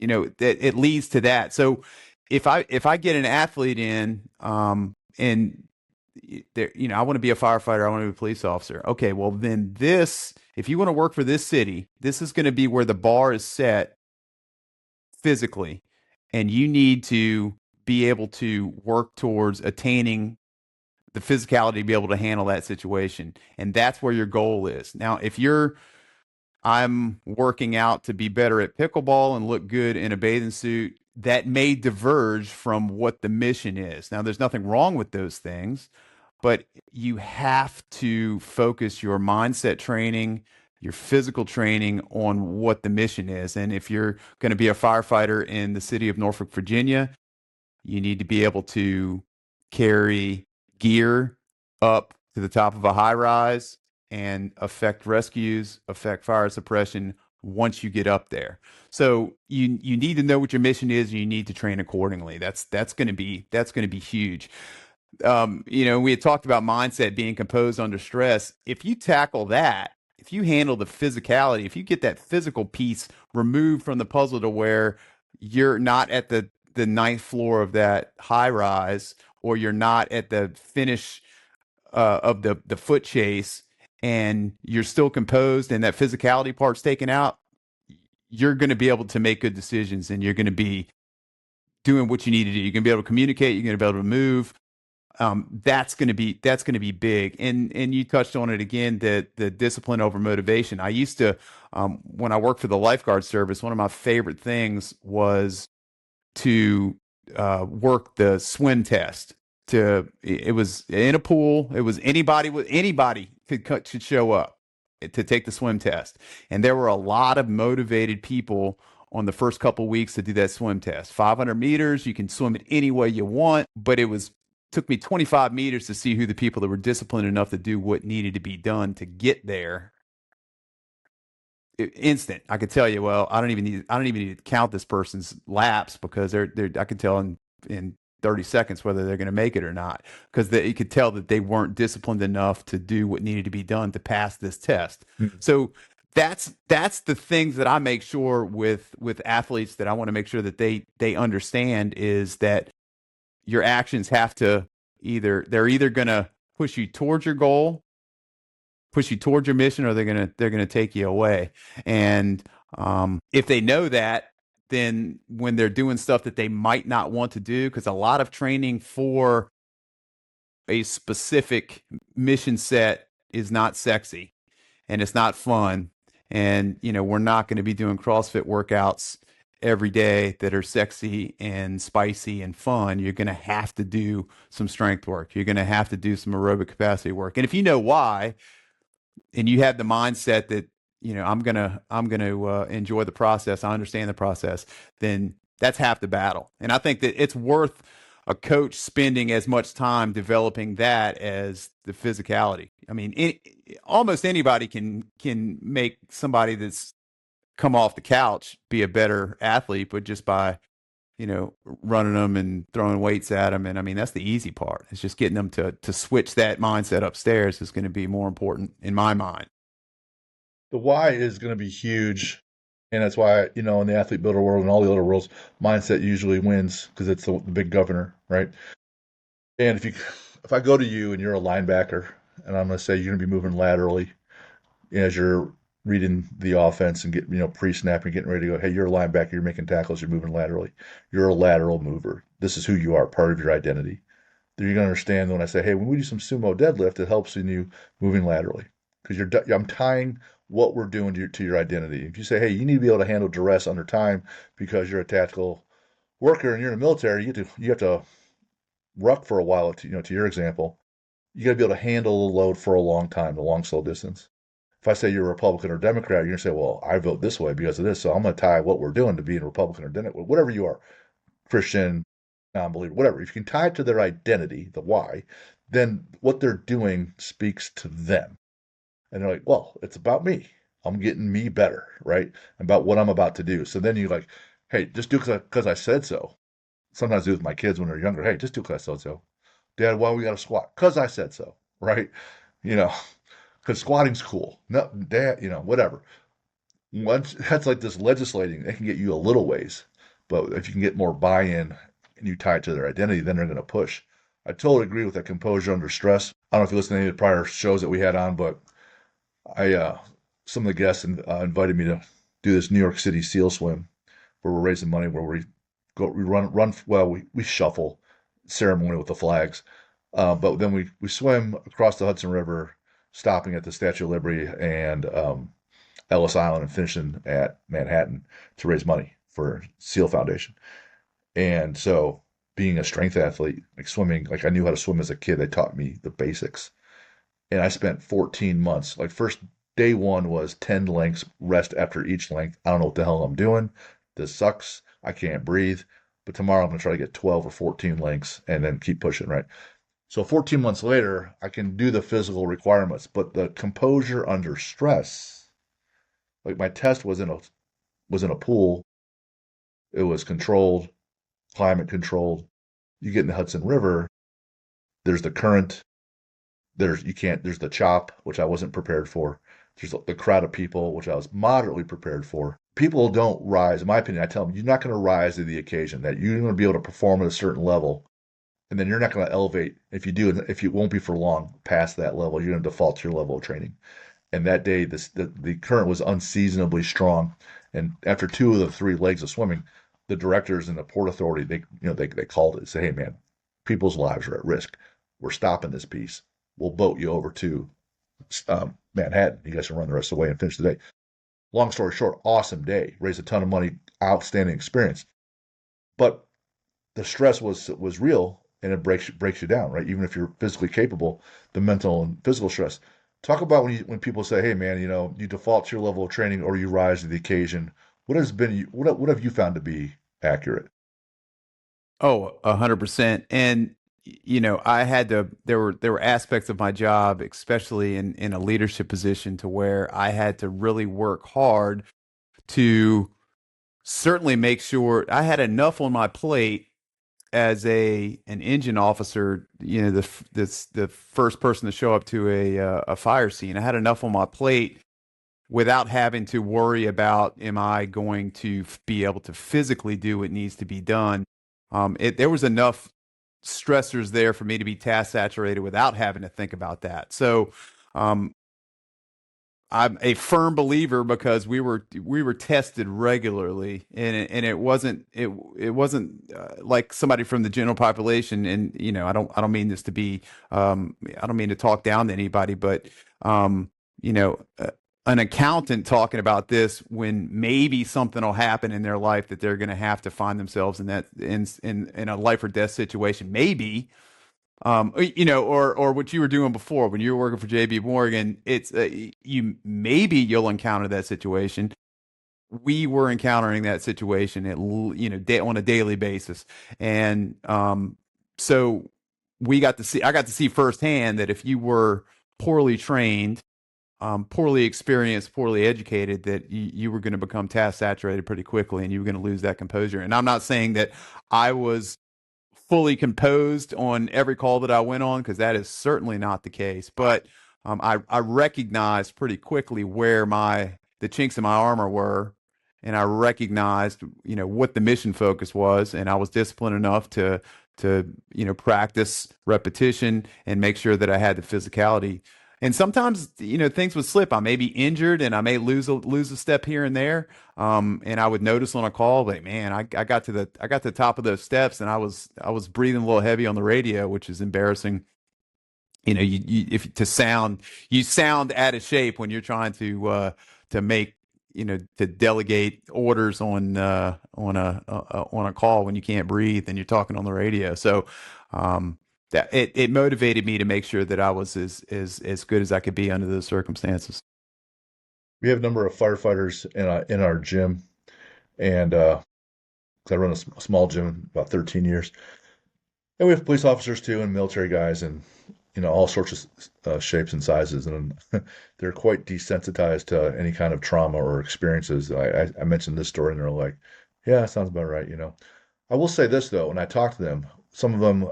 [SPEAKER 2] that it leads to that. So if I get an athlete in, and I want to be a firefighter, I want to be a police officer. Okay, well then if you want to work for this city, this is going to be where the bar is set physically, and you need to be able to work towards attaining the physicality to be able to handle that situation. And that's where your goal is. Now, if I'm working out to be better at pickleball and look good in a bathing suit, that may diverge from what the mission is. Now, there's nothing wrong with those things, but you have to focus your mindset training, your physical training on what the mission is. And if you're going to be a firefighter in the city of Norfolk, Virginia, you need to be able to carry gear up to the top of a high rise and affect rescues, affect fire suppression once you get up there. So you need to know what your mission is, and you need to train accordingly. That's going to be huge. We had talked about mindset being composed under stress. If you tackle that, if you handle the physicality, if you get that physical piece removed from the puzzle to where you're not at the ninth floor of that high rise, or you're not at the finish of the foot chase, and you're still composed, and that physicality part's taken out, you're going to be able to make good decisions, and you're going to be doing what you need to do. You're going to be able to communicate. You're going to be able to move. That's going to be big. And you touched on it again, that the discipline over motivation. I used to, when I worked for the lifeguard service, one of my favorite things was to work the swim test. It was in a pool. It was anybody could show up to take the swim test, and there were a lot of motivated people on the first couple weeks to do that swim test. 500 meters, you can swim it any way you want, but it was took me 25 meters to see who the people that were disciplined enough to do what needed to be done to get there. Instant. I could tell you, well, I don't even need to count this person's laps, because I could tell in 30 seconds whether they're going to make it or not, because you could tell that they weren't disciplined enough to do what needed to be done to pass this test.
[SPEAKER 1] Mm.
[SPEAKER 2] So that's the things that I make sure with athletes, that I want to make sure that they understand, is that your actions have to they're either going to push you towards your goal, push you towards your mission, or they're gonna take you away. And if they know that, then when they're doing stuff that they might not want to do, because a lot of training for a specific mission set is not sexy, and it's not fun. And we're not going to be doing CrossFit workouts every day that are sexy and spicy and fun. You're going to have to do some strength work. You're going to have to do some aerobic capacity work. And if you know why, and you have the mindset that I'm gonna enjoy the process, I understand the process, then that's half the battle. And I think that it's worth a coach spending as much time developing that as the physicality. I mean, almost anybody can make somebody that's come off the couch be a better athlete, but just by running them and throwing weights at them. And I mean, that's the easy part. It's just getting them to switch that mindset upstairs is going to be more important in my mind.
[SPEAKER 1] The why is going to be huge. And that's why, in the athlete builder world and all the other worlds, mindset usually wins because it's the big governor, right? And if I go to you and you're a linebacker, and I'm going to say you're going to be moving laterally as you're reading the offense and pre-snap and getting ready to go, hey, you're a linebacker, you're making tackles, you're moving laterally. You're a lateral mover. This is who you are, part of your identity. Then you're going to understand when I say, hey, when we do some sumo deadlift, it helps in you moving laterally, because I'm tying what we're doing to your identity. If you say, hey, you need to be able to handle duress under time because you're a tactical worker and you're in the military, you have to ruck for a while. To your example, you got to be able to handle the load for a long time, the long, slow distance. If I say you're a Republican or Democrat, you're going to say, well, I vote this way because of this. So I'm going to tie what we're doing to being Republican or Democrat, whatever you are, Christian, non-believer, whatever. If you can tie it to their identity, the why, then what they're doing speaks to them. And they're like, well, it's about me. I'm getting me better, right? About what I'm about to do. So then you're like, hey, just do because I said so. Sometimes I do with my kids when they're younger. Hey, just do because I said so. Dad, why we got to squat? Because I said so, right? You know, because squatting's cool. No, Dad, whatever. Once that's like this legislating, it can get you a little ways. But if you can get more buy-in and you tie it to their identity, then they're going to push. I totally agree with that composure under stress. I don't know if you listened to any of the prior shows that we had on, but some of the guests invited me to do this New York City SEAL swim where we're raising money, where we run, well, we shuffle ceremony with the flags. But then we swim across the Hudson River, stopping at the Statue of Liberty and Ellis Island and finishing at Manhattan to raise money for SEAL Foundation. And so being a strength athlete, like swimming, like I knew how to swim as a kid. They taught me the basics. And I spent 14 months. Like first day one was 10 lengths, rest after each length. I don't know what the hell I'm doing. This sucks. I can't breathe. But tomorrow I'm going to try to get 12 or 14 lengths and then keep pushing, right? So 14 months later, I can do the physical requirements, but the composure under stress, like my test was in a pool. It was controlled, climate controlled. You get in the Hudson River, there's the current, there's the chop, which I wasn't prepared for. There's the crowd of people, which I was moderately prepared for. People don't rise, in my opinion. I tell them, you're not going to rise to the occasion, that you're going to be able to perform at a certain level and then you're not going to elevate. If you do, if you won't be for long past that level, you're going to default to your level of training. And that day, the current was unseasonably strong. And after two of the three legs of swimming, the directors and the port authority they called it and said, "Hey man, people's lives are at risk. We're stopping this piece. We'll boat you over to Manhattan. You guys can run the rest of the way and finish the day." Long story short, awesome day. Raised a ton of money, outstanding experience. But the stress was real, and it breaks you down, right? Even if you're physically capable, the mental and physical stress. Talk about when people say, "Hey, man, you default to your level of training or you rise to the occasion." What have you found to be accurate?
[SPEAKER 2] Oh, 100%. And I had to. There were aspects of my job, especially in a leadership position, to where I had to really work hard to certainly make sure I had enough on my plate as an engine officer. The first person to show up to a fire scene. I had enough on my plate without having to worry about, am I going to be able to physically do what needs to be done. There was enough stressors there for me to be task saturated without having to think about that. So um, I'm a firm believer, because we were tested regularly, and it wasn't like somebody from the general population. And I don't mean this to be, I don't mean to talk down to anybody, but um, you know uh, an accountant talking about this when maybe something will happen in their life that they're going to have to find themselves in a life or death situation, maybe. Or what you were doing before when you were working for JB Morgan, it's you'll encounter that situation. We were encountering that situation on a daily basis. And so I got to see firsthand that if you were poorly trained, poorly experienced, poorly educated, that you were going to become task saturated pretty quickly, and you were going to lose that composure. And I'm not saying that I was fully composed on every call that I went on, because that is certainly not the case. But I recognized pretty quickly where the chinks in my armor were, and I recognized what the mission focus was, and I was disciplined enough to practice repetition and make sure that I had the physicality. And sometimes things would slip. I may be injured, and I may lose a step here and there. And I would notice on a call, like, man, I got to the top of those steps, and I was breathing a little heavy on the radio, which is embarrassing. If to sound you sound out of shape when you're trying to make to delegate orders on a call when you can't breathe and you're talking on the radio. So that it motivated me to make sure that I was as good as I could be under those circumstances.
[SPEAKER 1] We have a number of firefighters in our gym, and 'cause I run a small gym about 13 years, and we have police officers too, and military guys, and all sorts of shapes and sizes, and they're quite desensitized to any kind of trauma or experiences. I mentioned this story, and they're like, "Yeah, sounds about right." I will say this though, when I talk to them, some of them,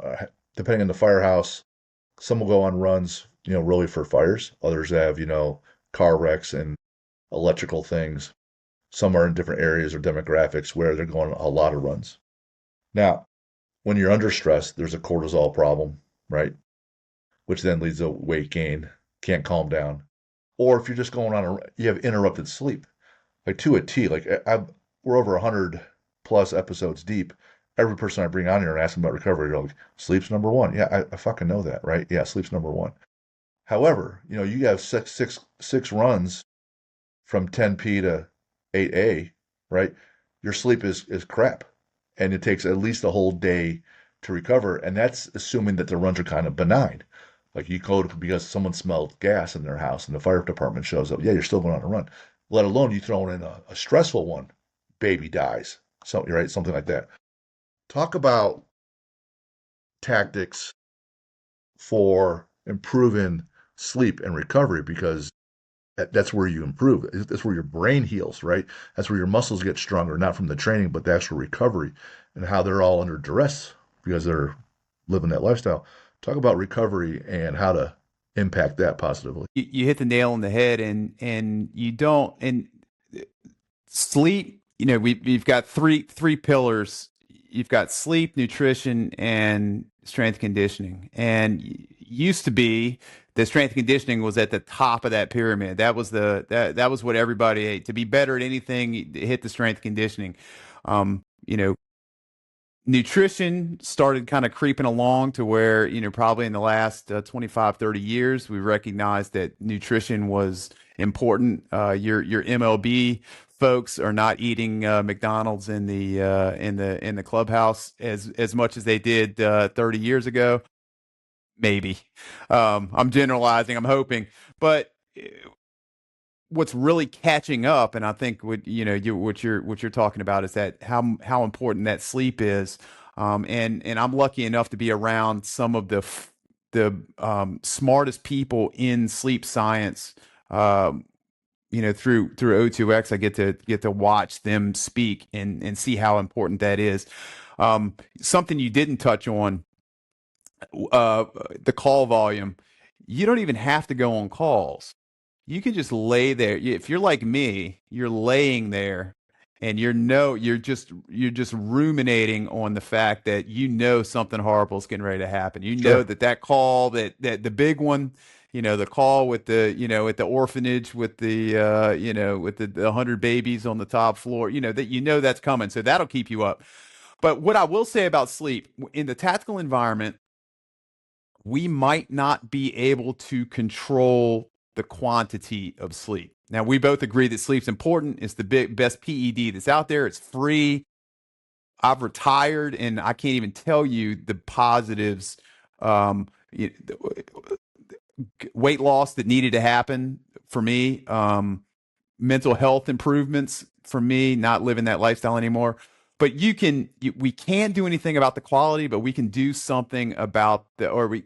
[SPEAKER 1] depending on the firehouse, some will go on runs, really for fires. Others have, car wrecks and electrical things. Some are in different areas or demographics where they're going a lot of runs. Now, when you're under stress, there's a cortisol problem, right? Which then leads to weight gain, can't calm down. Or if you're just going on you have interrupted sleep, like to a T. Like we're over 100 plus episodes deep. Every person I bring on here and ask them about recovery, they're like, sleep's number one. Yeah, I fucking know that, right? Yeah, sleep's number one. However, you have six runs from 10p to 8a, right? Your sleep is crap, and it takes at least a whole day to recover, and that's assuming that the runs are kind of benign. Like you go because someone smelled gas in their house and the fire department shows up. Yeah, you're still going on a run. Let alone you throw in a stressful one, baby dies, something right, something like that. Talk about tactics for improving sleep and recovery, because that's where you improve. That's where your brain heals, right? That's where your muscles get stronger, not from the training, but the actual recovery, and how they're all under duress because they're living that lifestyle. Talk about recovery and how to impact that positively.
[SPEAKER 2] You hit the nail on the head, and you don't and sleep. We've got three pillars. you've got sleep, nutrition, and strength conditioning. And used to be the strength conditioning was at the top of that pyramid. That was what everybody ate. To be better at anything, hit the strength conditioning. You know, nutrition started kind of creeping along to where, probably in the last 25, 30 years, we recognized that nutrition was important. Your MLB folks are not eating McDonald's in the clubhouse as much as they did 30 years ago. Maybe. I'm generalizing, I'm hoping. But what's really catching up, and I think what you're talking about is that how important that sleep is. And I'm lucky enough to be around some of the smartest people in sleep science. Through O2X, I get to watch them speak and see how important that is. Something you didn't touch on, the call volume. You don't even have to go on calls. You can just lay there. If you're like me, you're laying there and you're just ruminating on the fact that something horrible is getting ready to happen. You know
[SPEAKER 1] Sure.
[SPEAKER 2] that call, that the big one, the call with at the orphanage with the 100 babies on the top floor, that's coming. So that'll keep you up. But what I will say about sleep in the tactical environment, we might not be able to control the quantity of sleep. Now, we both agree that sleep's important. It's the best PED that's out there. It's free. I've retired, and I can't even tell you the positives. Um, Weight loss that needed to happen for me. Mental health improvements for me, not living that lifestyle anymore. But we can't do anything about the quality, but we can do something about the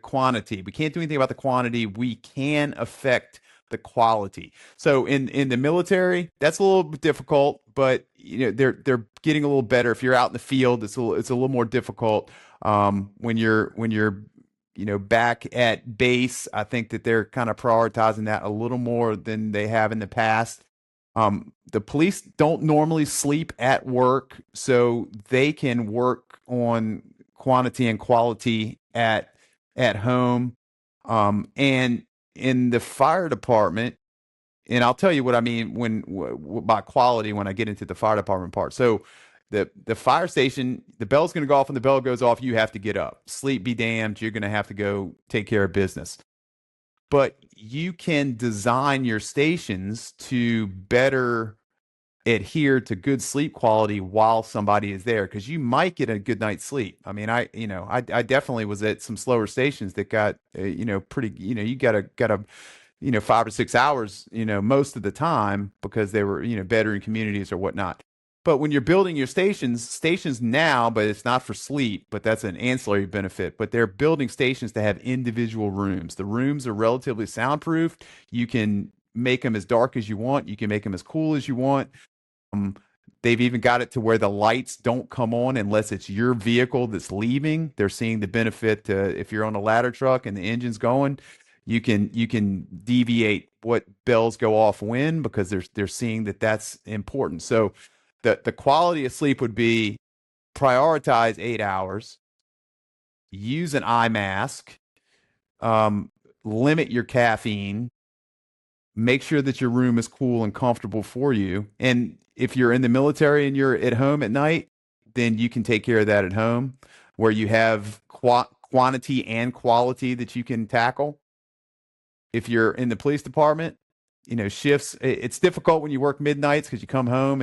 [SPEAKER 2] quantity. We can't do anything about the quantity. We can affect the quality. So in the military, that's a little bit difficult, but they're getting a little better. If you're out in the field, it's a little more difficult. When you're back at base, I think that they're kind of prioritizing that a little more than they have in the past. The police don't normally sleep at work, so they can work on quantity and quality at home. And in the fire department, and I'll tell you what I mean by quality when I get into the fire department part. So the fire station, the bell's going to go off. When the bell goes off, you have to get up. Sleep be damned. You're going to have to go take care of business. But you can design your stations to better adhere to good sleep quality while somebody is there, because you might get a good night's sleep. I mean, I definitely was at some slower stations that got pretty, you got a 5 or 6 hours most of the time, because they were veteran communities or whatnot. But when you're building your stations now, but it's not for sleep, but that's an ancillary benefit. But they're building stations to have individual rooms. The rooms are relatively soundproof. You can make them as dark as you want. You can make them as cool as you want. Um, they've even got it to where the lights don't come on unless it's your vehicle that's leaving. They're seeing the benefit to, if you're on a ladder truck and the engine's going, you can deviate what bells go off when, because they're seeing that that's important. So the quality of sleep would be prioritize 8 hours, use an eye mask, um, limit your caffeine, make sure that your room is cool and comfortable for you. And if you're in the military and you're at home at night, then you can take care of that at home, where you have quantity and quality that you can tackle. If you're in the police department, shifts, it's difficult when you work midnights because you come home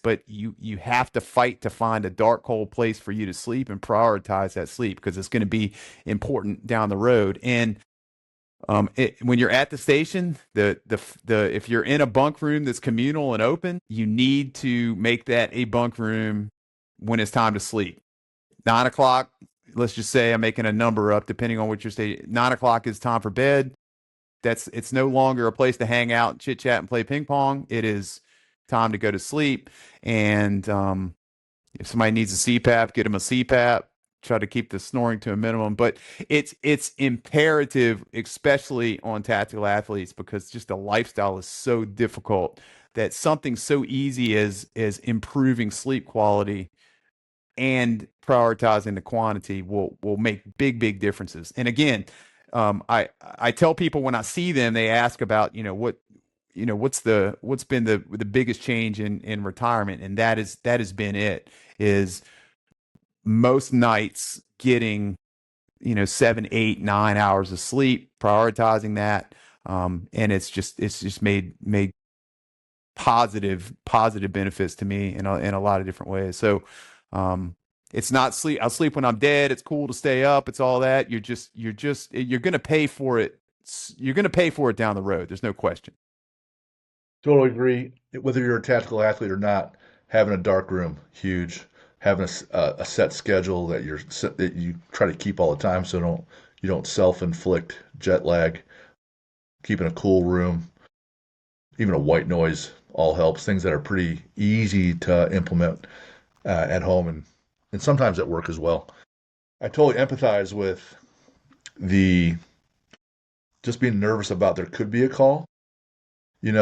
[SPEAKER 2] but you have to fight to find a dark, cold place for you to sleep and prioritize that sleep, because it's going to be important down the road. And when you're at the station, if you're in a bunk room that's communal and open, you need to make that a bunk room when it's time to sleep. 9 o'clock, let's just say I'm making a number up depending on what you're saying. 9 o'clock is time for bed. It's no longer a place to hang out, chit chat, and play ping pong. It is time to go to sleep. And if somebody needs a CPAP, get them a CPAP. Try to keep the snoring to a minimum. But it's imperative, especially on tactical athletes, because just the lifestyle is so difficult, that something so easy as improving sleep quality and prioritizing the quantity will make big differences. And again, I tell people when I see them, they ask about, what's been the biggest change in retirement, and that has been it, is most nights getting 7, 8, 9 hours of sleep, prioritizing that. And it's just made positive benefits to me in a lot of different ways. So um, it's not sleep. I'll sleep when I'm dead. It's cool to stay up. It's all that. You're going to pay for it. You're going to pay for it down the road. There's no question.
[SPEAKER 1] Totally agree. Whether you're a tactical athlete or not, having a dark room, huge. Having a set schedule that you try to keep all the time, so you don't self-inflict jet lag. Keeping a cool room, even a white noise, all helps. Things that are pretty easy to implement at home and sometimes at work as well. I totally empathize with the just being nervous about there could be a call. And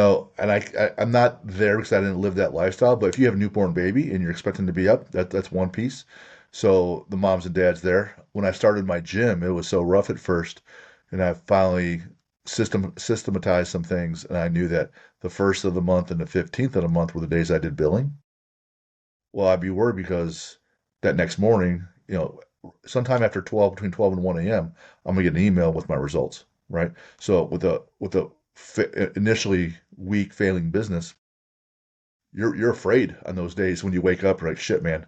[SPEAKER 1] I'm not there because I didn't live that lifestyle. But if you have a newborn baby and you're expecting to be up, that's one piece. So the moms and dads there. When I started my gym, it was so rough at first, and I finally systematized some things, and I knew that the first of the month and the 15th of the month were the days I did billing. Well, I'd be worried because that next morning, sometime after 12, between 12 and 1 a.m., I'm gonna get an email with my results, right? So with a initially weak failing business, you're afraid on those days when you wake up, like, shit, man,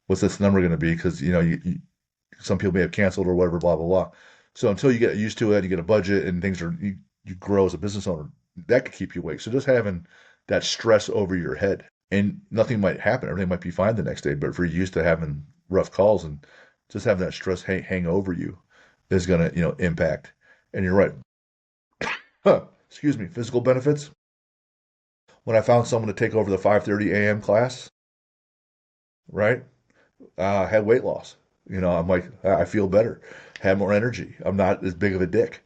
[SPEAKER 1] what's this number going to be? Because some people may have canceled or whatever, blah blah blah. So until you get used to it, you get a budget and you grow as a business owner, that could keep you awake. So just having that stress over your head, and nothing might happen, everything might be fine the next day. But if you're used to having rough calls, and just having that stress hang over you is going to impact. And you're right. Excuse me. Physical benefits. When I found someone to take over the 5:30 a.m. class, right? Had weight loss. I'm like, I feel better, had more energy. I'm not as big of a dick,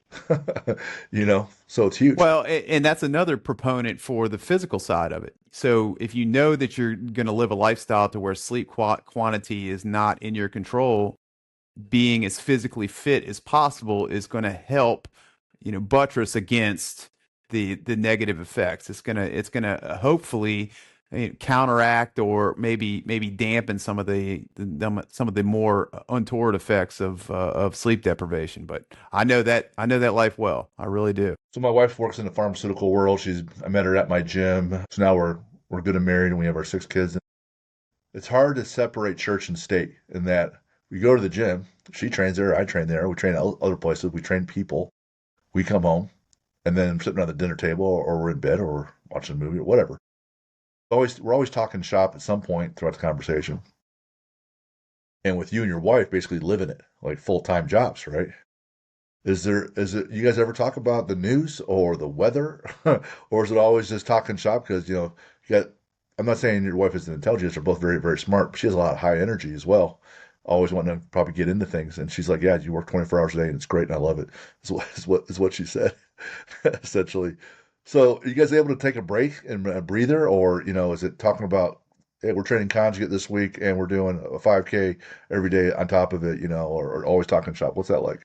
[SPEAKER 1] so it's huge.
[SPEAKER 2] Well, and that's another proponent for the physical side of it. So if you know that you're going to live a lifestyle to where sleep quantity is not in your control, being as physically fit as possible is going to help, buttress against the negative effects. It's gonna hopefully counteract or maybe dampen some of the more untoward effects of sleep deprivation. But I know that life well. I really do.
[SPEAKER 1] So my wife works in the pharmaceutical world. I met her at my gym. So now we're good and married, and we have our 6 kids. It's hard to separate church and state in that we go to the gym. She trains there. I train there. We train other places. We train people. We come home, and then sitting around the dinner table, or we're in bed, or we're watching a movie, or whatever. We're always talking shop at some point throughout the conversation. And with you and your wife basically living it like full-time jobs, right? You guys ever talk about the news or the weather, or is it always just talking shop? Because you got. I'm not saying your wife isn't intelligent; they're both very smart. But she has a lot of high energy as well. Always wanting to probably get into things, and she's like, "Yeah, you work 24 hours a day, and it's great, and I love it." Is what she said, essentially. So, are you guys able to take a break and a breather, or is it talking about, hey, we're training conjugate this week, and we're doing a 5K every day on top of it, or always talking shop? What's that like?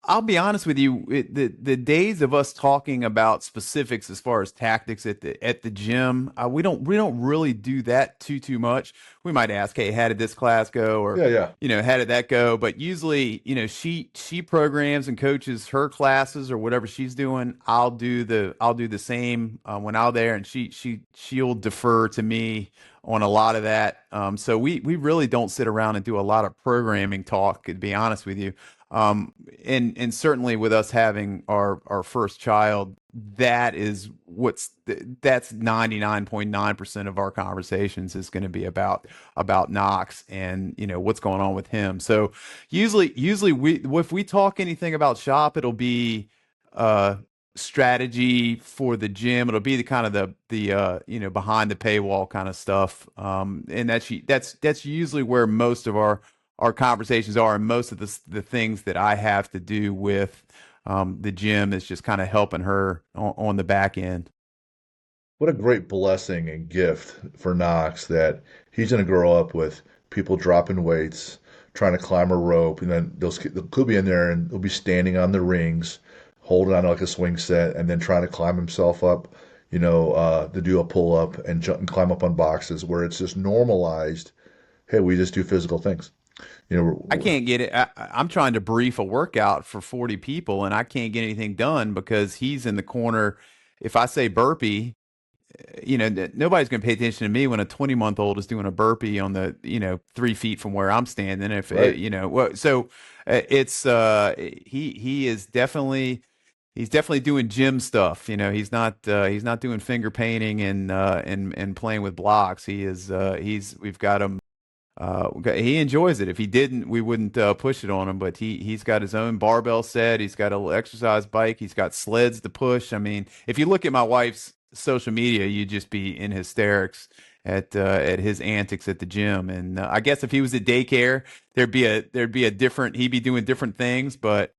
[SPEAKER 2] I'll be honest with you. The days of us talking about specifics as far as tactics at the gym, we don't really do that too much. We might ask, "Hey, how did this class go?" Or,
[SPEAKER 1] Yeah, yeah.
[SPEAKER 2] how did that go? But usually, she programs and coaches her classes or whatever she's doing. I'll do the same when I'm there, and she'll defer to me on a lot of that. So we really don't sit around and do a lot of programming talk, to be honest with you. And certainly with us having our first child, that's 99.9% of our conversations is going to be about Knox and what's going on with him. So usually we if we talk anything about shop, it'll be uh strategy for the gym. It'll be the kind of the behind the paywall kind of stuff. And that's usually where most of our conversations are, and most of the things that I have to do with the gym is just kind of helping her on the back end.
[SPEAKER 1] What a great blessing and gift for Knox that he's going to grow up with people dropping weights, trying to climb a rope, and then they'll could be in there and they'll be standing on the rings, holding on to like a swing set, and then trying to climb himself up, to do a pull up and jump and climb up on boxes where it's just normalized. Hey, we just do physical things. You know,
[SPEAKER 2] I can't get it. I'm trying to brief a workout for 40 people and I can't get anything done because he's in the corner. If I say burpee, nobody's going to pay attention to me when a 20-month-old is doing a burpee on the, 3 feet from where I'm standing. If
[SPEAKER 1] right?
[SPEAKER 2] so he is definitely he's definitely doing gym stuff. He's not doing finger painting and playing with blocks. We've got him. He enjoys it. If he didn't, we wouldn't push it on him. But he's got his own barbell set. He's got a little exercise bike. He's got sleds to push. I mean, if you look at my wife's social media, you'd just be in hysterics at his antics at the gym. And I guess if he was at daycare, there'd be a different. He'd be doing different things. But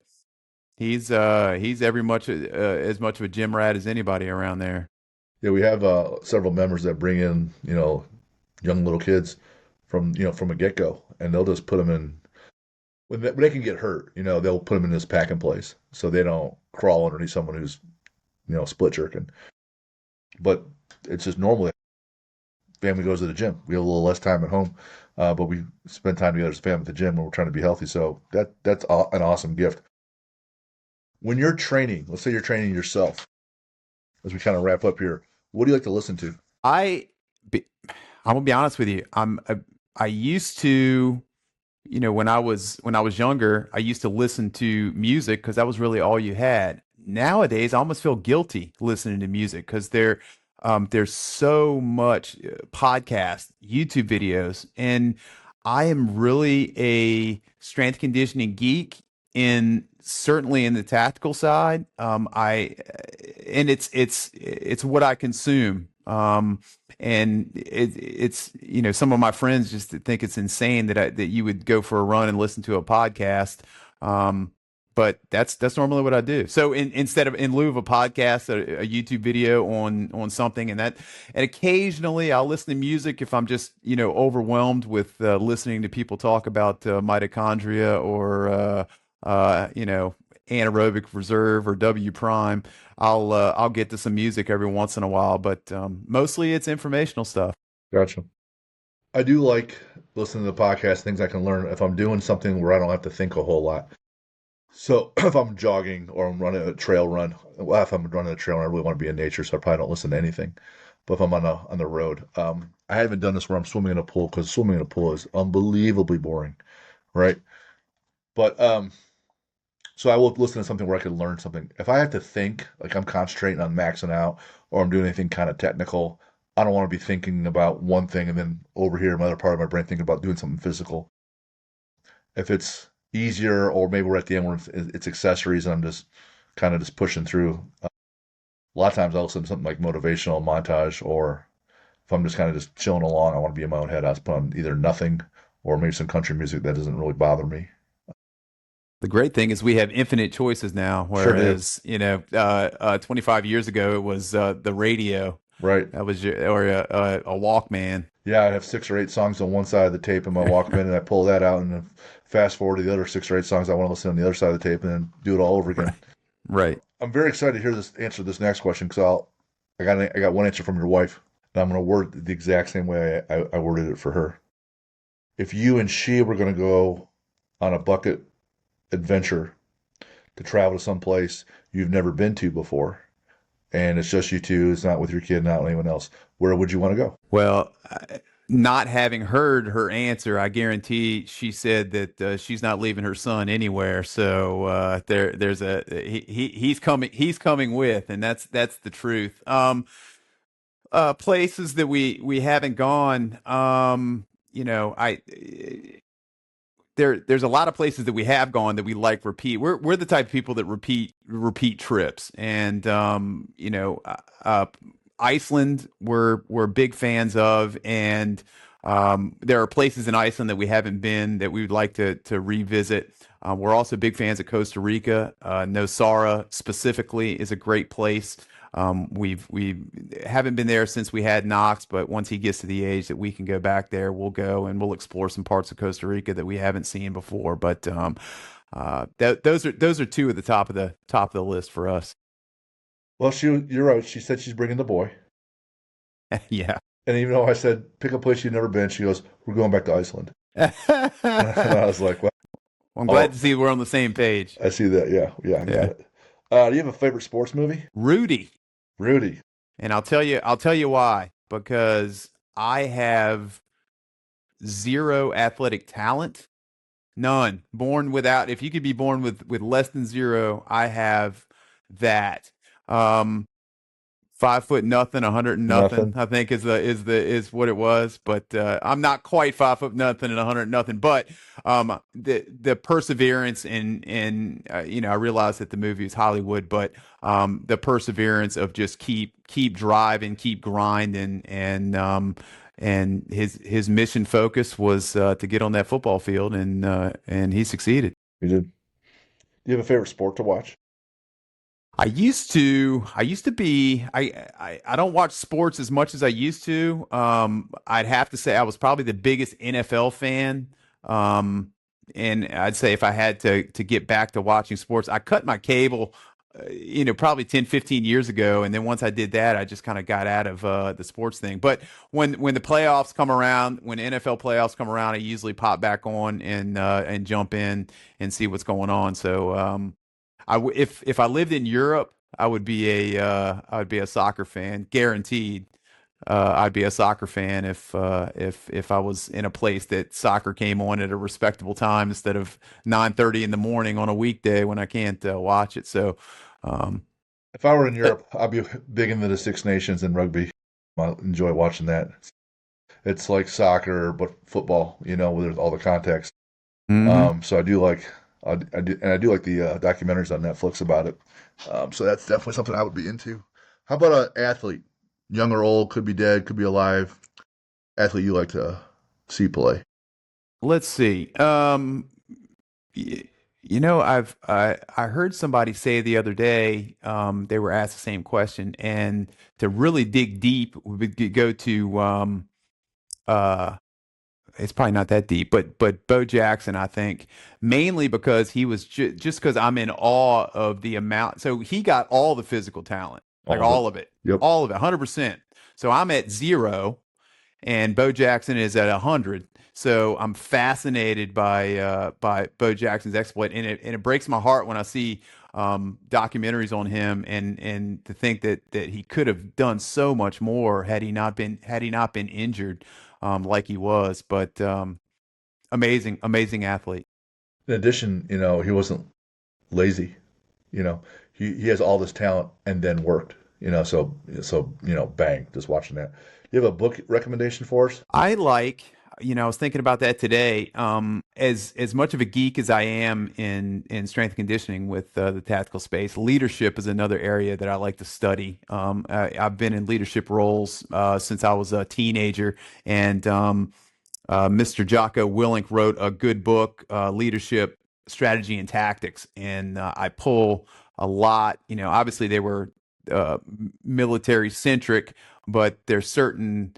[SPEAKER 2] he's every much as much of a gym rat as anybody around there.
[SPEAKER 1] Yeah, we have several members that bring in, young little kids from a get go, and they'll just put them in when they can get hurt. They'll put them in this packing place so they don't crawl underneath someone who's split jerking. But it's just normally family goes to the gym. We have a little less time at home, but we spend time together as a family at the gym when we're trying to be healthy. So that's an awesome gift. When you're training, let's say you're training yourself, as we kind of wrap up here, what do you like to listen to?
[SPEAKER 2] I, be, I'm gonna be honest with you. I used to, when I was younger, I used to listen to music because that was really all you had. Nowadays, I almost feel guilty listening to music because there's so much podcast, YouTube videos, and I am really a strength conditioning geek in certainly in the tactical side. And it's what I consume. And it's some of my friends just think it's insane that you would go for a run and listen to a podcast. Um, but that's normally what I do. So instead of in lieu of a podcast, a YouTube video on something, and occasionally I'll listen to music if I'm just overwhelmed with listening to people talk about mitochondria or anaerobic reserve or W prime. I'll get to some music every once in a while, but mostly it's informational stuff.
[SPEAKER 1] Gotcha. I do like listening to the podcast, things I can learn if I'm doing something where I don't have to think a whole lot. So if I'm jogging or I'm running a trail run, well, if I'm running a trail run, I really want to be in nature, so I probably don't listen to anything. But if I'm on the road, I haven't done this where I'm swimming in a pool because swimming in a pool is unbelievably boring, right? But so I will listen to something where I can learn something. If I have to think, like I'm concentrating on maxing out or I'm doing anything kind of technical, I don't want to be thinking about one thing and then over here, my other part of my brain thinking about doing something physical. If it's easier, or maybe we're at the end where it's accessories and I'm just kind of just pushing through. A lot of times I'll listen to something like motivational montage, or if I'm just kind of just chilling along, I want to be in my own head. I'll just put on either nothing or maybe some country music that doesn't really bother me.
[SPEAKER 2] The great thing is we have infinite choices now,
[SPEAKER 1] Sure do.
[SPEAKER 2] whereas 25 years ago it was the radio.
[SPEAKER 1] Right.
[SPEAKER 2] That was or a Walkman.
[SPEAKER 1] Yeah, I have 6 or 8 songs on one side of the tape in my Walkman, and I pull that out and then fast forward to the other 6 or 8 songs I want to listen on the other side of the tape, and then do it all over again.
[SPEAKER 2] Right. Right.
[SPEAKER 1] I'm very excited to hear this answer this next question because I got one answer from your wife, and I'm going to word it the exact same way I worded it for her. If you and she were going to go on a bucket adventure to travel to some place you've never been to before, and it's just you two, it's not with your kid, not anyone else, where would you want to go?
[SPEAKER 2] Well, not having heard her answer, I guarantee she said that she's not leaving her son anywhere. So he's coming. He's coming with, and that's the truth. Places that we haven't gone. I there's a lot of places that we have gone that we like repeat. We're the type of people that repeat trips, and Iceland we're big fans of, and there are places in Iceland that we haven't been that we would like to revisit. We're also big fans of Costa Rica. Nosara specifically is a great place. We haven't been there since we had Knox, but once he gets to the age that we can go back there, we'll go and we'll explore some parts of Costa Rica that we haven't seen before. But those are two at the top of the list for us.
[SPEAKER 1] Well, you're right. She said she's bringing the boy.
[SPEAKER 2] Yeah.
[SPEAKER 1] And even though I said pick a place you've never been, she goes, "We're going back to Iceland." And I
[SPEAKER 2] Well,
[SPEAKER 1] was like, "Well,
[SPEAKER 2] I'm glad
[SPEAKER 1] oh,
[SPEAKER 2] to see we're on the same page.
[SPEAKER 1] I see that. Yeah, yeah, I got
[SPEAKER 2] Yeah.
[SPEAKER 1] it." Do you have a favorite sports movie?
[SPEAKER 2] Rudy.
[SPEAKER 1] Rudy.
[SPEAKER 2] And I'll tell you why. Because I have zero athletic talent. None. Born without, if you could be born with less than zero, I have that. Um, 5 foot nothing, 100 and nothing,
[SPEAKER 1] Nothing.
[SPEAKER 2] I think is what it was. But I'm not quite 5 foot nothing and 100 nothing. But the perseverance and you know, I realize that the movie is Hollywood, but the perseverance of just keep driving, keep grinding, and his mission focus was to get on that football field, and he succeeded.
[SPEAKER 1] You did. Do you have a favorite sport to watch?
[SPEAKER 2] I used to be, I don't watch sports as much as I used to. I'd have to say I was probably the biggest NFL fan. Um, and I'd say if I had to get back to watching sports, I cut my cable, you know, probably 10, 15 years ago. And then once I did that, I just kind of got out of the sports thing. But when the playoffs come around, when NFL playoffs come around, I usually pop back on and jump in and see what's going on. So, if I lived in Europe, I would be a soccer fan, guaranteed. I'd be a soccer fan if I was in a place that soccer came on at a respectable time instead of 9:30 in the morning on a weekday when I can't watch it. So, um,
[SPEAKER 1] If I were in
[SPEAKER 2] that,
[SPEAKER 1] Europe, I'd be big into the Six Nations and rugby. I enjoy watching that. It's like soccer, but football, you know, with all the context.
[SPEAKER 2] mhm.
[SPEAKER 1] So I do, and I do like the documentaries on Netflix about it. So that's definitely something I would be into. How about an athlete, young or old, could be dead, could be alive, athlete you like to see play?
[SPEAKER 2] Let's see. Y- You know, I heard somebody say the other day, they were asked the same question, and to really dig deep, we could go to uh it's probably not that deep, but Bo Jackson, I think, mainly because he was just because I'm in awe of the amount. So he got all the physical talent, like
[SPEAKER 1] All of it. Yep.
[SPEAKER 2] all of it, 100%. So I'm at zero, and Bo Jackson is at 100. So I'm fascinated by Bo Jackson's exploit, and it breaks my heart when I see documentaries on him, and to think that he could have done so much more had he not been injured like he was. But amazing athlete.
[SPEAKER 1] In addition, you know, he wasn't lazy. You know, he has all this talent and then worked. You know, so you know, bang, just watching that. You have a book recommendation for us?
[SPEAKER 2] I like, you know, I was thinking about that today. As much of a geek as I am in strength and conditioning with the tactical space, leadership is another area that I like to study. I've been in leadership roles since I was a teenager, and Mr. Jocko Willink wrote a good book, Leadership Strategy and Tactics, and I pull a lot. You know, obviously they were uh, military centric, but there's certain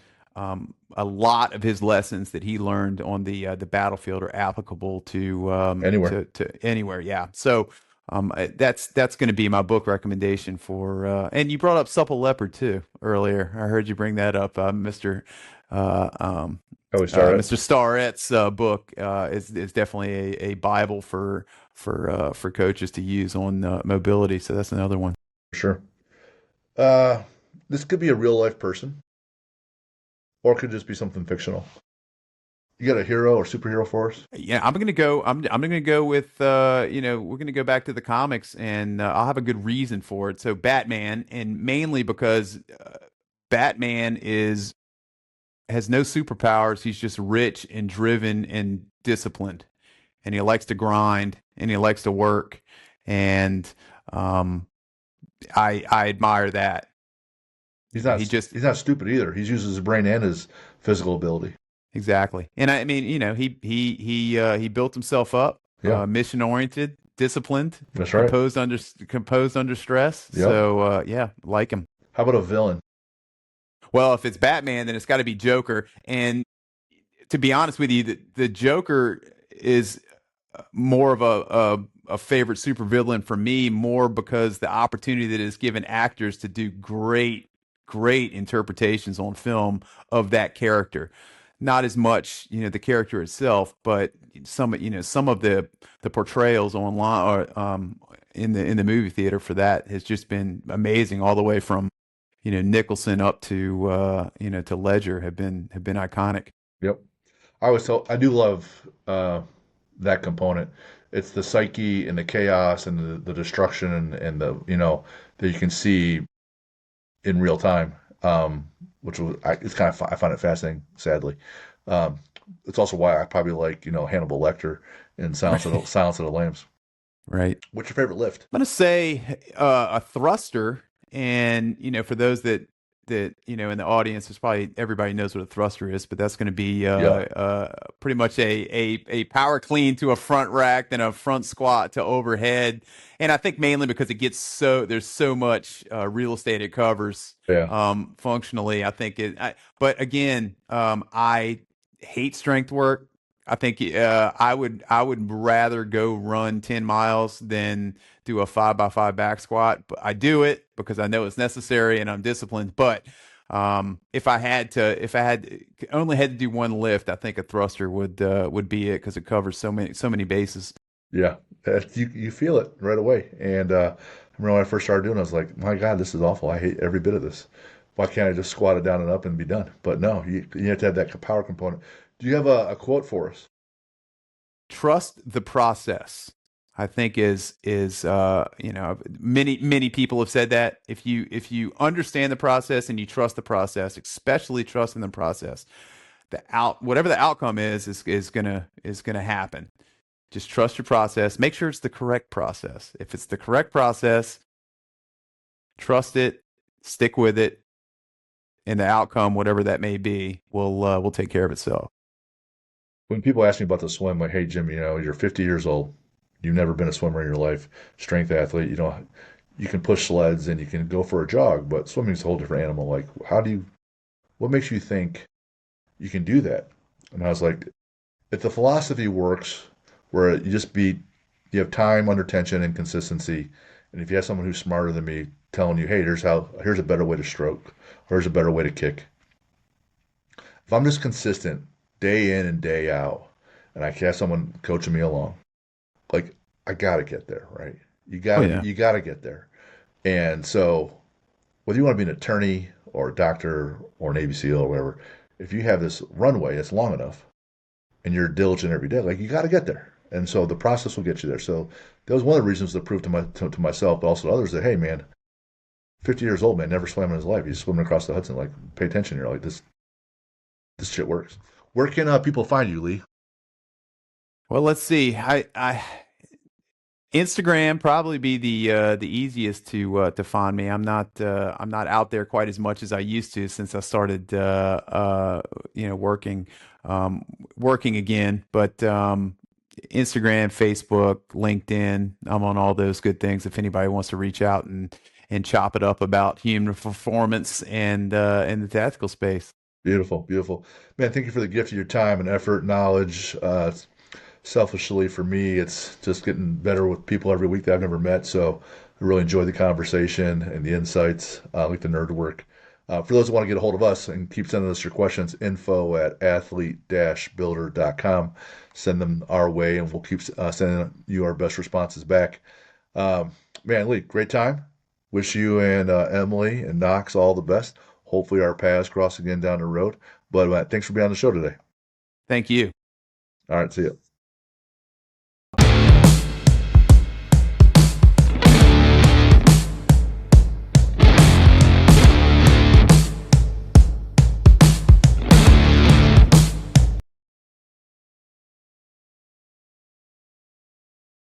[SPEAKER 2] a lot of his lessons that he learned on the battlefield are applicable
[SPEAKER 1] Anywhere.
[SPEAKER 2] to anywhere. Yeah, so. That's going to be my book recommendation for. And you brought up Supple Leopard too earlier. I heard you bring that up, Mister uh, um,
[SPEAKER 1] How we start it?
[SPEAKER 2] Mr. Starrett's book is definitely a Bible for coaches to use on mobility. So that's another one.
[SPEAKER 1] Sure. Uh, this could be a real life person, or it could just be something fictional. You got a hero or superhero for us?
[SPEAKER 2] Yeah, I'm gonna go. I'm gonna go with you know, we're gonna go back to the comics, and I'll have a good reason for it. So Batman, and mainly because Batman is has no superpowers. He's just rich and driven and disciplined, and he likes to grind and he likes to work, and um, I admire that. You know, he just
[SPEAKER 1] He's not stupid either. He uses his brain and his physical ability.
[SPEAKER 2] exactly, and I mean, you know, he built himself up,
[SPEAKER 1] Yeah.
[SPEAKER 2] mission oriented, disciplined,
[SPEAKER 1] That's right.
[SPEAKER 2] composed under stress.
[SPEAKER 1] Yep.
[SPEAKER 2] So yeah, like him.
[SPEAKER 1] How about a villain?
[SPEAKER 2] Well, if it's Batman, then it's got to be Joker. And to be honest with you, the Joker is more of a favorite supervillain for me, more because the opportunity that is given actors to do great interpretations on film of that character. Not as much, the character itself, but some of the portrayals online or in the movie theater for that has just been amazing, all the way from Nicholson up to to Ledger have been iconic.
[SPEAKER 1] Yep. I do love that component. It's the psyche and the chaos and the destruction and the that you can see in real time. Which was it's kind of I find it fascinating. Sadly, um, it's also why I probably like Hannibal Lecter in
[SPEAKER 2] Right.
[SPEAKER 1] Silence of the Lambs.
[SPEAKER 2] Right.
[SPEAKER 1] What's your favorite lift?
[SPEAKER 2] I'm gonna say a thruster, and for those that in the audience, there's probably everybody knows what a thruster is, but that's going to be
[SPEAKER 1] Yeah,
[SPEAKER 2] pretty much a power clean to a front rack, then a front squat to overhead, and I think mainly because it gets there's so much real estate it covers.
[SPEAKER 1] yeah,
[SPEAKER 2] Functionally, I think but again, I hate strength work. I think I would rather go run 10 miles than do a 5x5 back squat. But I do it because I know it's necessary and I'm disciplined. But if I had only had to do one lift, I think a thruster would be it because it covers so many bases.
[SPEAKER 1] yeah. You feel it right away. And I remember when I first started doing it, I was like, my God, this is awful. I hate every bit of this. Why can't I just squat it down and up and be done? But no, you have to have that power component. Do you have a quote for us?
[SPEAKER 2] Trust the process. I think is many people have said that if you understand the process and you trust the process, especially trusting the process, whatever the outcome is gonna happen. Just trust your process. Make sure it's the correct process. If it's the correct process, trust it, stick with it, and the outcome, whatever that may be, will take care of itself.
[SPEAKER 1] When people ask me about the swim, like, hey, Jim, you're 50 years old. You've never been a swimmer in your life, strength athlete. You can push sleds and you can go for a jog, but swimming is a whole different animal. Like, what makes you think you can do that? And I was like, if the philosophy works, where you have time under tension and consistency, and if you have someone who's smarter than me telling you, hey, here's a better way to stroke, or here's a better way to kick. If I'm just consistent day in and day out, and I have someone coaching me along, like I gotta get there, right?
[SPEAKER 2] Oh yeah.
[SPEAKER 1] You gotta get there. And so whether you want to be an attorney or a doctor or an Navy SEAL or whatever, if you have this runway that's long enough and you're diligent every day, like you got to get there. And so the process will get you there. So that was one of the reasons to prove to myself, but also to others that hey, man, 50 years old man never swam in his life. He's swimming across the Hudson. Like pay attention. You're like this shit works. Where can people find you, Lee?
[SPEAKER 2] Well, let's see. I Instagram probably be the easiest to find me. I'm not out there quite as much as I used to since I started working again. But Instagram, Facebook, LinkedIn, I'm on all those good things. If anybody wants to reach out and chop it up about human performance and the tactical space.
[SPEAKER 1] Beautiful, beautiful. Man, thank you for the gift of your time and effort, knowledge. Selfishly, for me, it's just getting better with people every week that I've never met. So I really enjoy the conversation and the insights. I like the nerd work. For those who want to get a hold of us and keep sending us your questions, info@athlete-builder.com. Send them our way and we'll keep sending you our best responses back. Um, Man, Lee, great time. Wish you and Emily and Knox all the best. Hopefully our paths cross again down the road. But thanks for being on the show today.
[SPEAKER 2] Thank you.
[SPEAKER 1] All right, see you.